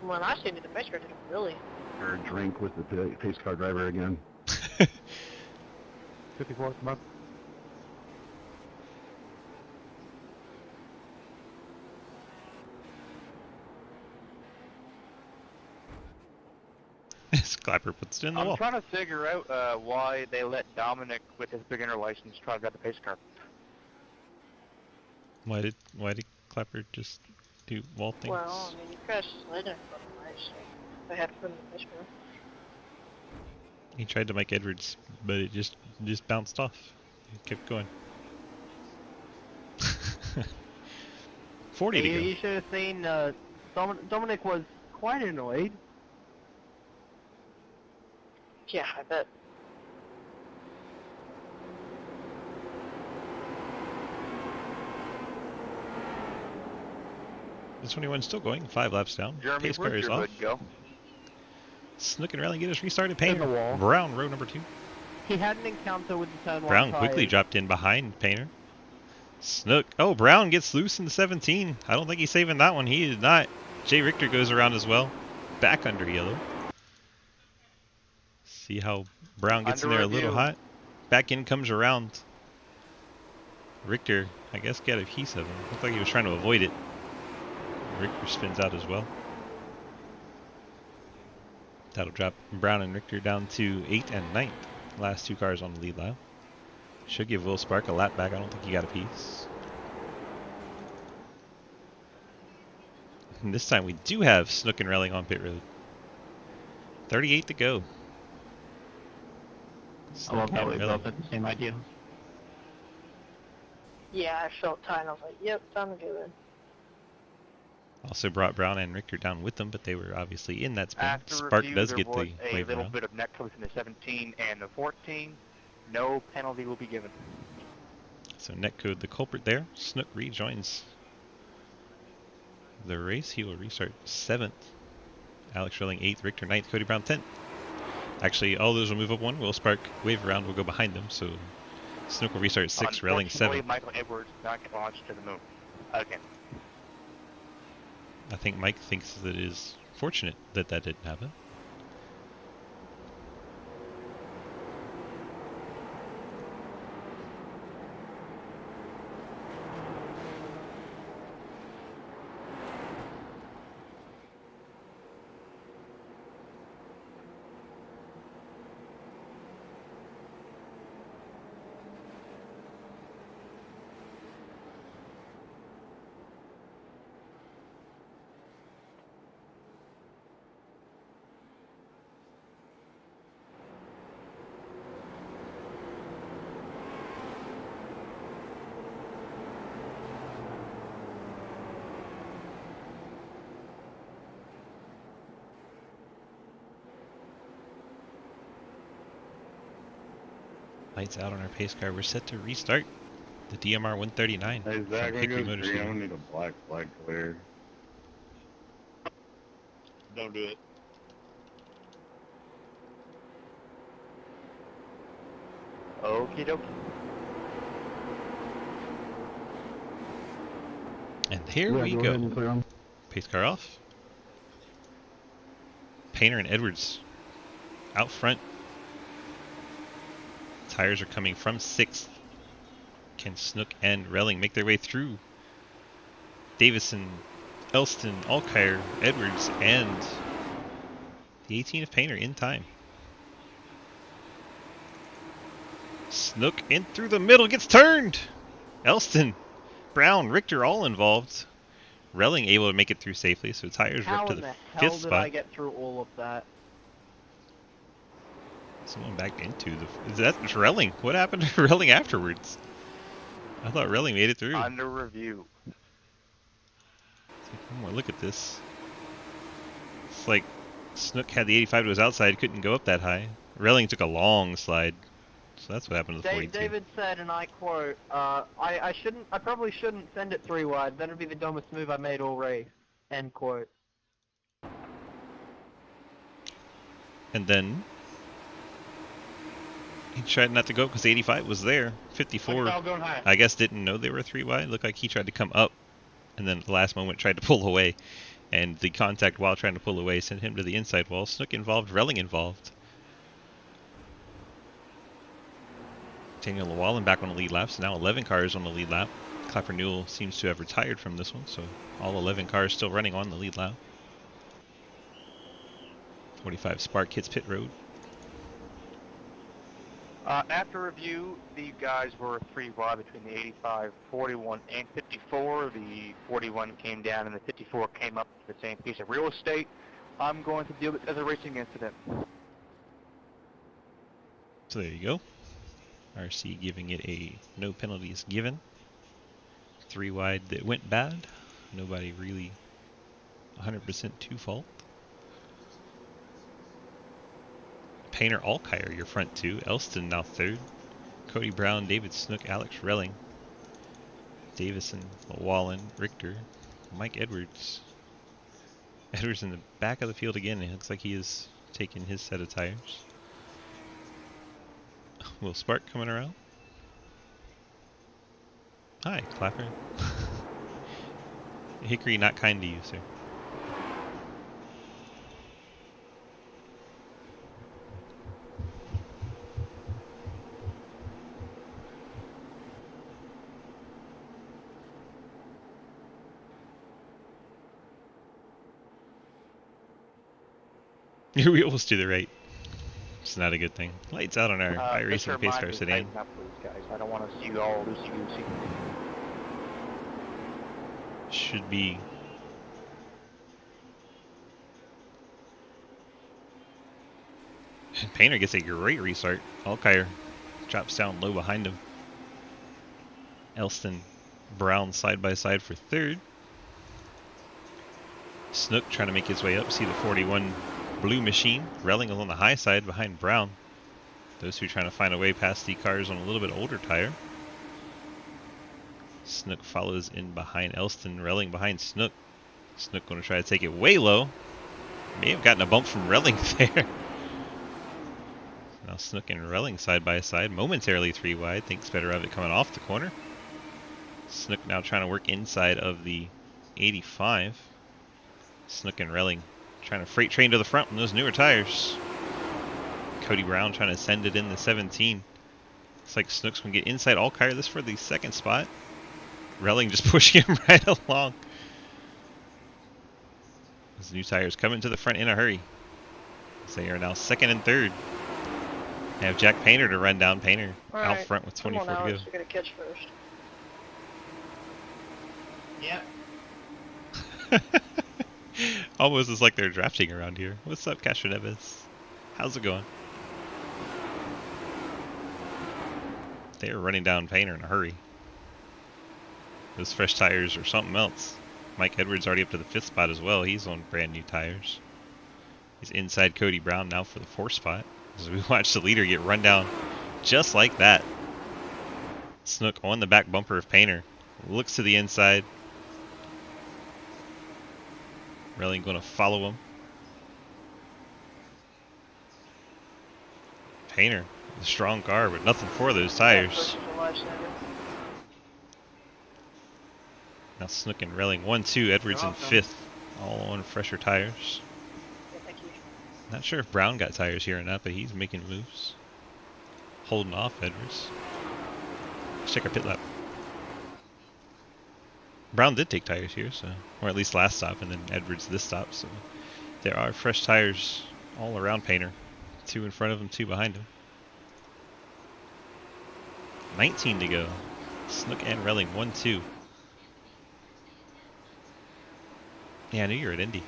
When I seen it, the pace car did a really. Or drink with the pace car driver again. 54th month. Clapper puts it in the I'm wall. trying to figure out why they let Dominic, with his beginner license, try to get the pace car. Why did Clapper just do wall things? Well, I mean, you crashed his leg in front of the race, so they had to put him in the pace car. He tried to Mike Edwards, but it just bounced off. He kept going. 40 to go. You should have seen, Dominic was quite annoyed. Yeah, I bet. The 21 still going, 5 laps down. Jeremy, Pace car where's is your off. hood go? Snook and Rally get us restarted. In the Painter. wall. Brown, row number 2. He had an encounter with the turn 1 Brown quickly tires. dropped in behind Painter. Snook. Oh, Brown gets loose in the 17. I don't think he's saving that one. He did not. Jay Richter goes around as well. Back under yellow. See how Brown gets in Under there a little review. hot. Back in comes around. Richter, I guess, got a piece of him. Looked like he was trying to avoid it. Richter spins out as well. That'll drop Brown and Richter down to 8th and 9th. Last 2 cars on the lead lap. Should give Will Spark a lap back. I don't think he got a piece. And this time we do have Snook and Relling on pit road. 38 to go. I love how we Relling. both had the same idea. Yeah, I felt tired. I was like, yep, time to go in. Also brought Brown and Richter down with them, but they were obviously in that spin. After Spark review, does there get was the a wave little around. bit of net code in the 17 and the 14. No penalty will be given. So netcode the culprit there. Snook rejoins the race. He will restart 7th. Alex Relling 8th, Richter 9th, Cody Brown 10th. Actually, all those will move up 1. Will Spark wave around will go behind them, so Snook will restart 6th, Relling Unfortunately, 7th. Michael Edwards not get launched to the moon. Again. I think Mike thinks that it is fortunate that that didn't happen. Lights out on our pace car. We're set to restart the DMR 139 Hey, from Zach, when it Hickory goes green, I'm Motorsport. gonna need a black flag clear. Don't do it. Okie dokie. And here Yeah, we go go. ahead and clear 'em. Pace car off. Painter and Edwards out front. Tires are coming from 6th. Can Snook and Relling make their way through? Davison, Elston, Alkire, Edwards, and the 18 of Painter in time. Snook in through the middle, gets turned! Elston, Brown, Richter all involved. Relling able to make it through safely, so tires are How up to in the the 5th hell did I spot. get through all of that? Someone backed into the... That's Relling. What happened to Relling afterwards? I thought Relling made it through. Under review. Take one more look at this. It's like Snook had the 85 to his outside, couldn't go up that high. Relling took a long slide. So that's what happened to the 42. David said, and I quote, I probably shouldn't send it 3 wide. That'd be the dumbest move I made all race. End quote. And then he tried not to go because the 85 was there. 54, Going high. I guess, didn't know they were 3 wide. Looked like he tried to come up and then at the last moment tried to pull away. And the contact while trying to pull away sent him to the inside wall. Snook involved, Relling involved. Daniel Llewellyn back on the lead lap, so now 11 cars on the lead lap. Clapper Newell seems to have retired from this one, so all 11 cars still running on the lead lap. 45 Spark hits pit road. After review, the guys were 3 wide between the 85, 41, and 54. The 41 came down and the 54 came up to the same piece of real estate. I'm going to deal with it as a racing incident. So there you go. RC giving it a no penalties given. 3 wide that went bad. Nobody really 100% to fault. Painter Alkire, your front 2. Elston now 3rd. Cody Brown, David Snook, Alex Relling. Davison, Llewellyn, Richter, Mike Edwards. Edwards in the back of the field again. It looks like he is taking his set of tires. Will Spark coming around? Hi, Clapper. Hickory not kind to you, sir. Your wheels to the right. It's not a good thing. Lights out on our Just a iRacing Pace Car reminder to sedan. tighten up, please, guys. I don't want to see you all loosey-goosey. Should be. Painter gets a great restart. Alkire drops down low behind him. Elston Brown side by side for third. Snook trying to make his way up. See the 41 blue machine. Relling is on the high side behind Brown. Those two trying to find a way past the cars on a little bit older tire. Snook follows in behind Elston. Relling behind Snook. Snook going to try to take it way low. May have gotten a bump from Relling there. Now Snook and Relling side by side. Momentarily 3 wide. Thinks better of it coming off the corner. Snook now trying to work inside of the 85. Snook and Relling trying to freight train to the front on those newer tires. Cody Brown trying to send it in the 17. Looks like Snook's going to get inside Alkire. This for the second spot. Relling just pushing him right along. Those new tires coming to the front in a hurry. So they are now second and third. They have Jack Painter to run down. Painter out front with 24 Come on, to go. Alex, you're gonna catch first. Yep. Almost as like they're drafting around here. What's up, Castro Neves? How's it going? They're running down Painter in a hurry. Those fresh tires are something else. Mike Edwards already up to the 5th spot as well. He's on brand new tires. He's inside Cody Brown now for the 4th spot. As we watch the leader get run down just like that. Snook on the back bumper of Painter. Looks to the inside. Relling going to follow him. Painter, a strong car, but nothing for those tires. Now Snook and Relling 1-2. Edwards in 5th. All on fresher tires. Yeah, thank you. Not sure if Brown got tires here or not, but he's making moves. Holding off Edwards. Let's check our pit lap. Brown did take tires here, so, or at least last stop, and then Edwards this stop. So there are fresh tires all around Painter. 2 in front of him, 2 behind him. 19 to go. Snook and Relling 1-2. Yeah, I knew you were at Indy.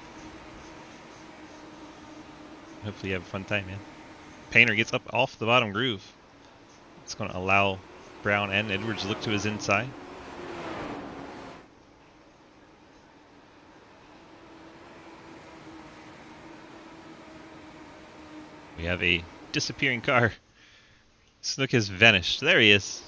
Hopefully you have a fun time, man. Painter gets up off the bottom groove. It's going to allow Brown and Edwards to look to his inside. We have a disappearing car. Snook has vanished. There he is.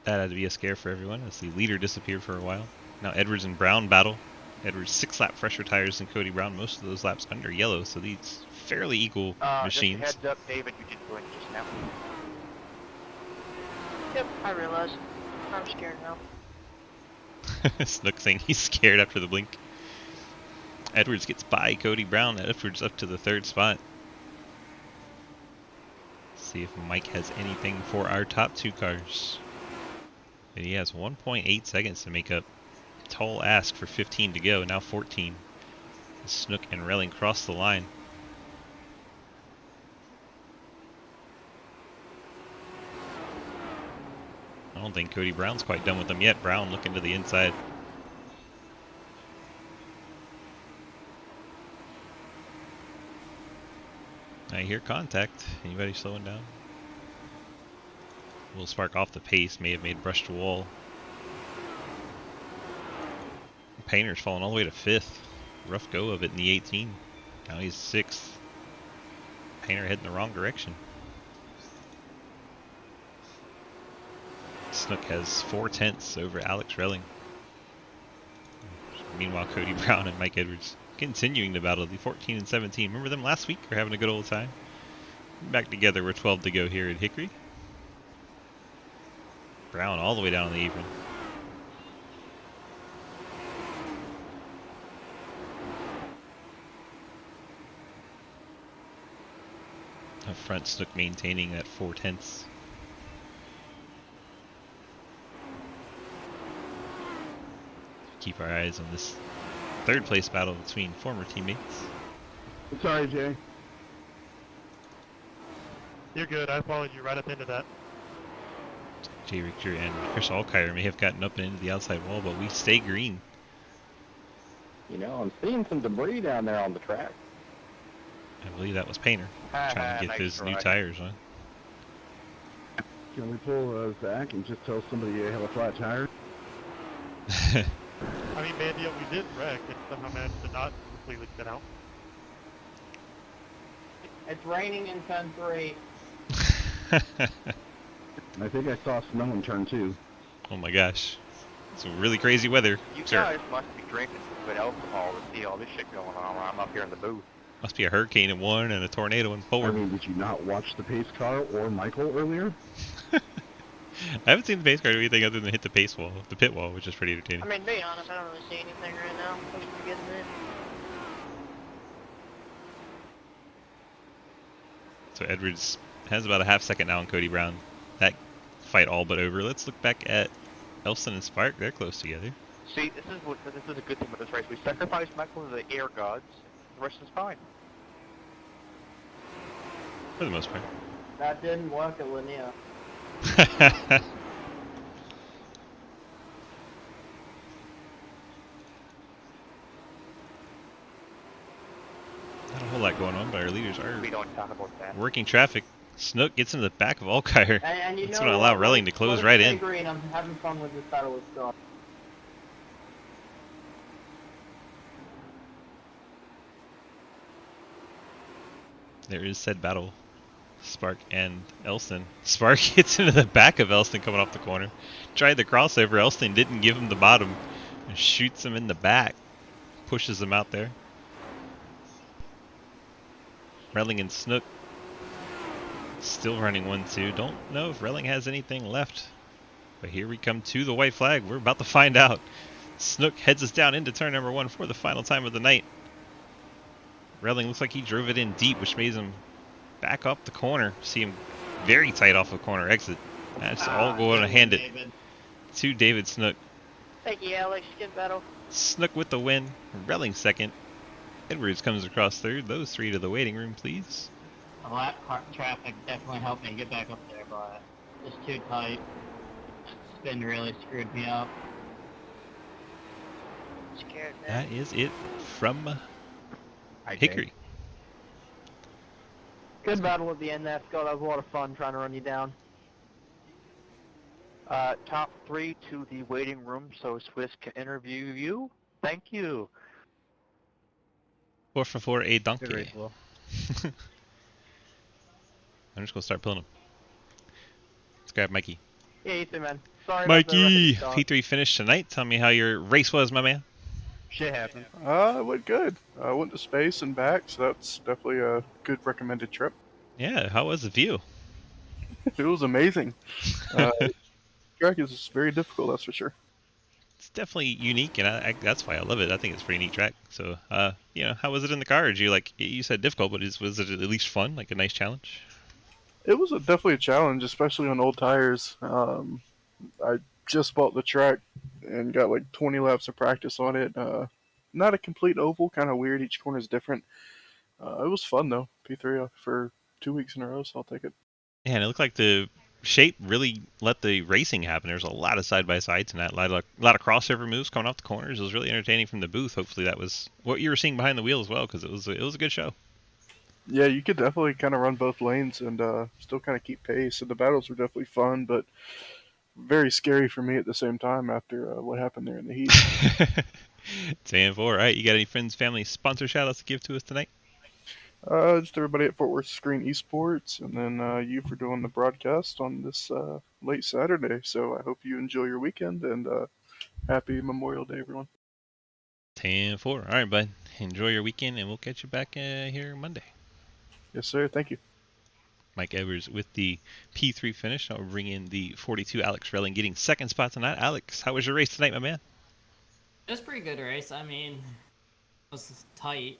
That had to be a scare for everyone as the leader disappeared for a while. Now Edwards and Brown battle. Edwards 6-lap fresher tires than Cody Brown. Most of those laps under yellow, so these fairly equal machines. Just a heads up, David, you did blink just now. Yep, I realize. I'm scared now. Snook saying he's scared after the blink. Edwards gets by Cody Brown. Edwards up to the 3rd spot. Let's see if Mike has anything for our top 2 cars. And he has 1.8 seconds to make up. Tall ask for 15 to go. Now 14. Snook and Relling cross the line. I don't think Cody Brown's quite done with them yet. Brown looking to the inside. I hear contact. Anybody slowing down? Will Spark off the pace. May have made brushed wall. Painter's falling all the way to 5th. Rough go of it in the 18. Now he's 6th. Painter heading the wrong direction. Snook has 4/10 over Alex Relling. Meanwhile, Cody Brown and Mike Edwards continuing to battle the 14 and 17. Remember them last week? They're having a good old time. Back together with 12 to go here at Hickory. Brown all the way down on the apron. Up front, Snook maintaining that 4/10. Keep our eyes on this third place battle between former teammates. Sorry, Jay. You're good. I followed you right up into that. Jay Richter and Chris Alkire may have gotten up and into the outside wall, but we stay green. You know, I'm seeing some debris down there on the track. I believe that was Painter trying to get Nice those new try. tires on. Can we pull Zach and just tell somebody they have a flat tire? I mean, Mandy, we did wreck and somehow managed to not completely get out. It's raining in turn 3. I think I saw snow in turn 2. Oh my gosh. Some really crazy weather. You Sir, guys must be drinking some good alcohol to see all this shit going on while I'm up here in the booth. must be a hurricane in 1 and a tornado in 4. I mean, did you not watch the pace car or Michael earlier? I haven't seen the pace car do anything other than hit the pace wall, the pit wall, which is pretty entertaining. I mean, to be honest, I don't really see anything right now. Looks pretty good to me. So Edwards has about a half second now on Cody Brown. That fight all but over. Let's look back at Elston and Spark. They're close together. See, this is a good thing with this race. We sacrificed Michael to the air gods. The rest is fine. For the most part. That didn't work at Lanier. Not a whole lot going on, but our leaders are We don't talk about that. working traffic. Snook gets into the back of Alkire. And you That's know gonna allow what? Relling to close right in. Green, I'm having fun with this battle with Scott. There is said battle. Spark and Elston. Spark gets into the back of Elston coming off the corner. Tried the crossover. Elston didn't give him the bottom. And shoots him in the back. Pushes him out there. Relling and Snook still running 1-2. Don't know if Relling has anything left. But here we come to the white flag. We're about to find out. Snook heads us down into turn number 1 for the final time of the night. Relling looks like he drove it in deep, which made him back up the corner. See him very tight off the corner exit. That's all going to hand it to David Snook. Thank you, Alex. Good battle. Snook with the win. Relling second. Edwards comes across third. Those 3 to the waiting room, please. A lap car traffic definitely helped me get back up there, but just too tight. Spin really screwed me up. Scared, man. That is it from Hi, Jay. Hickory. Good battle at the end there, Scott. That was a lot of fun trying to run you down. Top 3 to the waiting room so Swiss can interview you. Thank you. 4 for 4, a donkey. Good race, Will. I'm just going to start pulling them. Let's grab Mikey. Yeah, you too, man. Sorry about the Mikey! record start. P3 finished tonight. Tell me how your race was, my man. Shit happened. It went good. I went to space and back, so that's definitely a good recommended trip. Yeah, how was the view? It was amazing. Track is very difficult, that's for sure. It's definitely unique, and that's why I love it. I think it's a pretty neat track. So, how was it in the car? Did you said difficult, but was it at least fun, like a nice challenge? It was definitely a challenge, especially on old tires. I just bought the track and got like 20 laps of practice on it. Not a complete oval, kind of weird. Each corner is different. It was fun though. P3 for 2 weeks in a row, so I'll take it. Yeah, and it looked like the shape really let the racing happen. There's a lot of side-by-sides and that, a lot of crossover moves coming off the corners. It was really entertaining from the booth. Hopefully that was what you were seeing behind the wheel as well, because it was a good show. Yeah, you could definitely kind of run both lanes and still kind of keep pace. And the battles were definitely fun, but very scary for me at the same time after what happened there in the heat. 10-4. All right, you got any friends, family, sponsor shout-outs to give to us tonight? Just everybody at Fort Worth Screen Esports, and then you for doing the broadcast on this late Saturday. So I hope you enjoy your weekend, and happy Memorial Day, everyone. 10-4. All right, bud. Enjoy your weekend, and we'll catch you back here Monday. Yes, sir. Thank you. Mike Evers with the P3 finish. Now we'll bring in the 42, Alex Relling, getting second spot tonight. Alex, how was your race tonight, my man? It was a pretty good race. I mean, it was tight.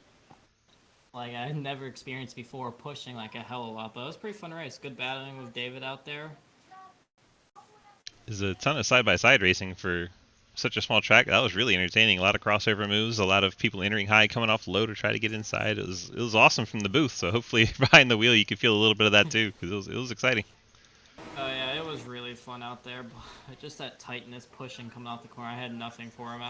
Like I had never experienced before, pushing like a hell of a lot. But it was a pretty fun race. Good battling with David out there. There's a ton of side-by-side racing for such a small track. That was really entertaining. A lot of crossover moves, a lot of people entering high, coming off low to try to get inside. It was awesome from the booth. So hopefully behind the wheel you could feel a little bit of that too, because it was exciting. Oh yeah, it was really fun out there. But just that tightness, pushing, coming off the corner. I had nothing for him.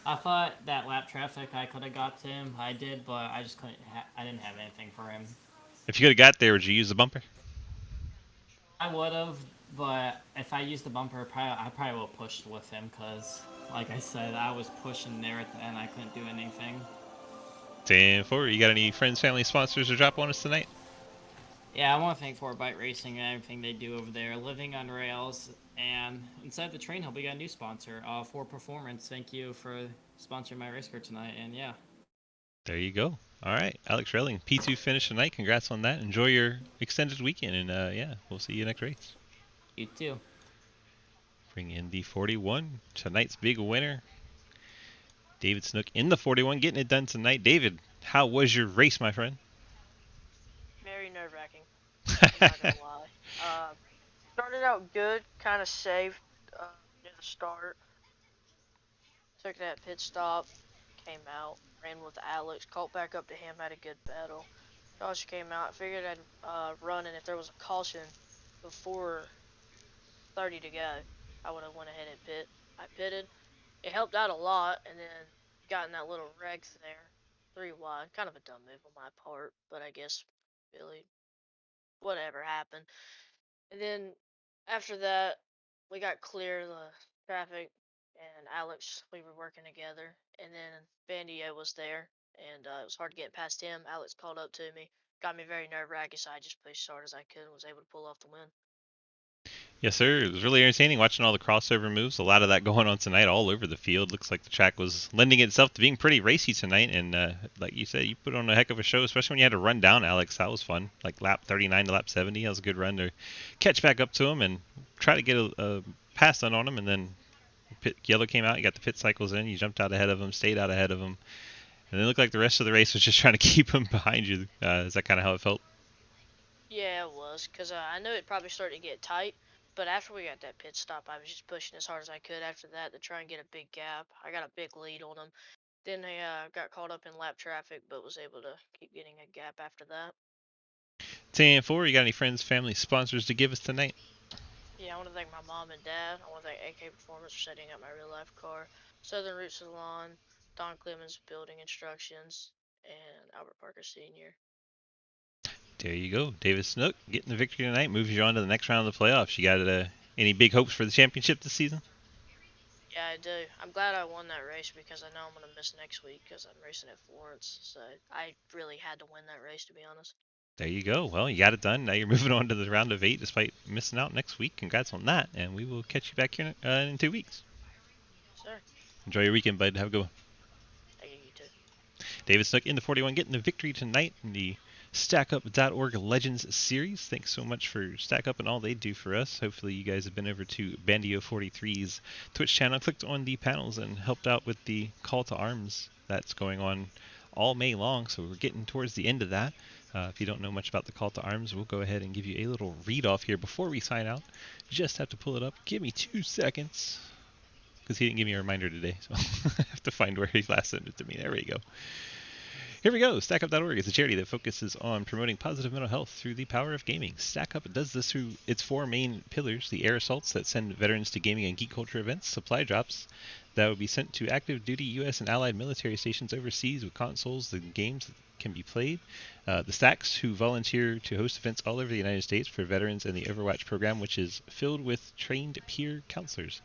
I thought that lap traffic I could have got to him. I did, but I just couldn't. I didn't have anything for him. If you could have got there, would you use the bumper? I would have, but if I used the bumper, I probably would have pushed with him because, like I said, I was pushing there at the end. I couldn't do anything. 10-4. You got any friends, family, sponsors to drop on us tonight? Yeah, I want to thank 4Byte Racing and everything they do over there, Living on Rails, and inside the train hub we got a new sponsor, 4 Performance. Thank you for sponsoring my race car tonight, and yeah. There you go. All right, Alex Relling, P2 finish tonight. Congrats on that. Enjoy your extended weekend, and yeah, we'll see you next race. You too. Bring in the 41, tonight's big winner. David Snook in the 41, getting it done tonight. David, how was your race, my friend? Very nerve-wracking. I'm not gonna lie. Started out good, kind of safe near the start. Took that pit stop, came out, ran with Alex, caught back up to him, had a good battle. Josh came out, figured I'd run, and if there was a caution before 30 to go, I would have went ahead and pit. I pitted. It helped out a lot, and then got in that little wreck there, 3 wide. Kind of a dumb move on my part, but I guess really whatever happened. And then after that, we got clear the traffic, and Alex, we were working together, and then Bandio was there, and it was hard to get past him. Alex called up to me, got me very nerve-wracking, so I just pushed as hard as I could and was able to pull off the win. Yes, sir. It was really entertaining watching all the crossover moves. A lot of that going on tonight all over the field. Looks like the track was lending itself to being pretty racy tonight. And like you said, you put on a heck of a show, especially when you had to run down Alex. That was fun. Like lap 39 to lap 70. That was a good run to catch back up to him and try to get a pass done on him. And then yellow came out. You got the pit cycles in. You jumped out ahead of him, stayed out ahead of him. And it looked like the rest of the race was just trying to keep him behind you. Is that kind of how it felt? Yeah, it was, because I knew it probably started to get tight, but after we got that pit stop, I was just pushing as hard as I could after that to try and get a big gap. I got a big lead on them. Then I got caught up in lap traffic, but was able to keep getting a gap after that. 10-4. You got any friends, family, sponsors to give us tonight? Yeah, I want to thank my mom and dad. I want to thank AK Performance for setting up my real life car, Southern Root Salon, Don Clemens Building Instructions, and Albert Parker Sr. There you go. David Snook getting the victory tonight, moves you on to the next round of the playoffs. You got any big hopes for the championship this season? Yeah, I do. I'm glad I won that race because I know I'm going to miss next week because I'm racing at Florence. So I really had to win that race, to be honest. There you go. Well, you got it done. Now you're moving on to the round of 8 despite missing out next week. Congrats on that, and we will catch you back here in 2 weeks. Sir, Enjoy your weekend, bud. Have a good one. thank you, you too. David Snook in the 41 getting the victory tonight in the StackUp.org Legends Series. Thanks so much for StackUp and all they do for us. Hopefully you guys have been over to Bandio43's Twitch channel, clicked on the panels, and helped out with the call to arms that's going on all May long. So we're getting towards the end of that. If you don't know much about the call to arms, we'll go ahead and give you a little read off here before we sign out. Just have to pull it up. Give me 2 seconds. Because he didn't give me a reminder today, so I have to find where he last sent it to me. There we go. Here we go. StackUp.org is a charity that focuses on promoting positive mental health through the power of gaming. StackUp does this through its 4 main pillars: the air assaults that send veterans to gaming and geek culture events, supply drops that would be sent to active duty U.S. and allied military stations overseas with consoles, the games can be played. The Stacks, who volunteer to host events all over the United States for veterans in the Overwatch program, which is filled with trained peer counselors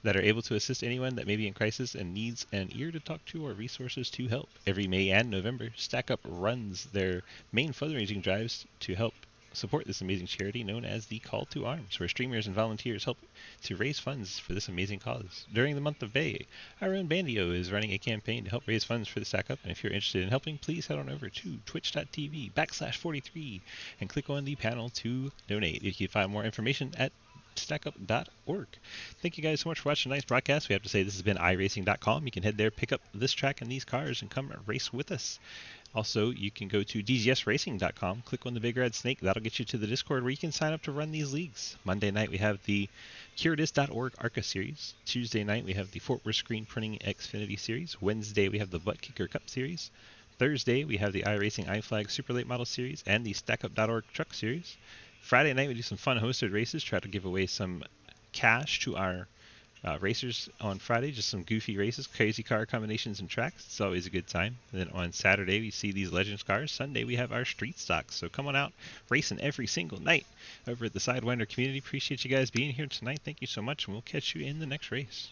that are able to assist anyone that may be in crisis and needs an ear to talk to or resources to help. Every May and November, Stack Up runs their main fundraising drives to help support this amazing charity known as the Call to Arms, where streamers and volunteers help to raise funds for this amazing cause. During the month of May, our own Bandio is running a campaign to help raise funds for the Stack Up, and if you're interested in helping, please head on over to twitch.tv/43 and click on the panel to donate. You can find more information at stackup.org. Thank you guys so much for watching tonight's broadcast. We have to say this has been iRacing.com. You can head there, pick up this track and these cars, and come race with us. Also, you can go to dgsracing.com, click on the big red snake. That'll get you to the Discord where you can sign up to run these leagues. Monday night, we have the Curious.org ARCA Series. Tuesday night, we have the Fort Worth Screen Printing Xfinity Series. Wednesday, we have the Butt Kicker Cup Series. Thursday, we have the iRacing iFlag Super Late Model Series and the StackUp.org Truck Series. Friday night, we do some fun hosted races, try to give away some cash to our racers on Friday, just some goofy races, crazy car combinations and tracks. It's always a good time. And then on Saturday, we see these Legends cars. Sunday, we have our street stocks. So come on out, racing every single night over at the Sidewinder community. Appreciate you guys being here tonight. Thank you so much, and we'll catch you in the next race.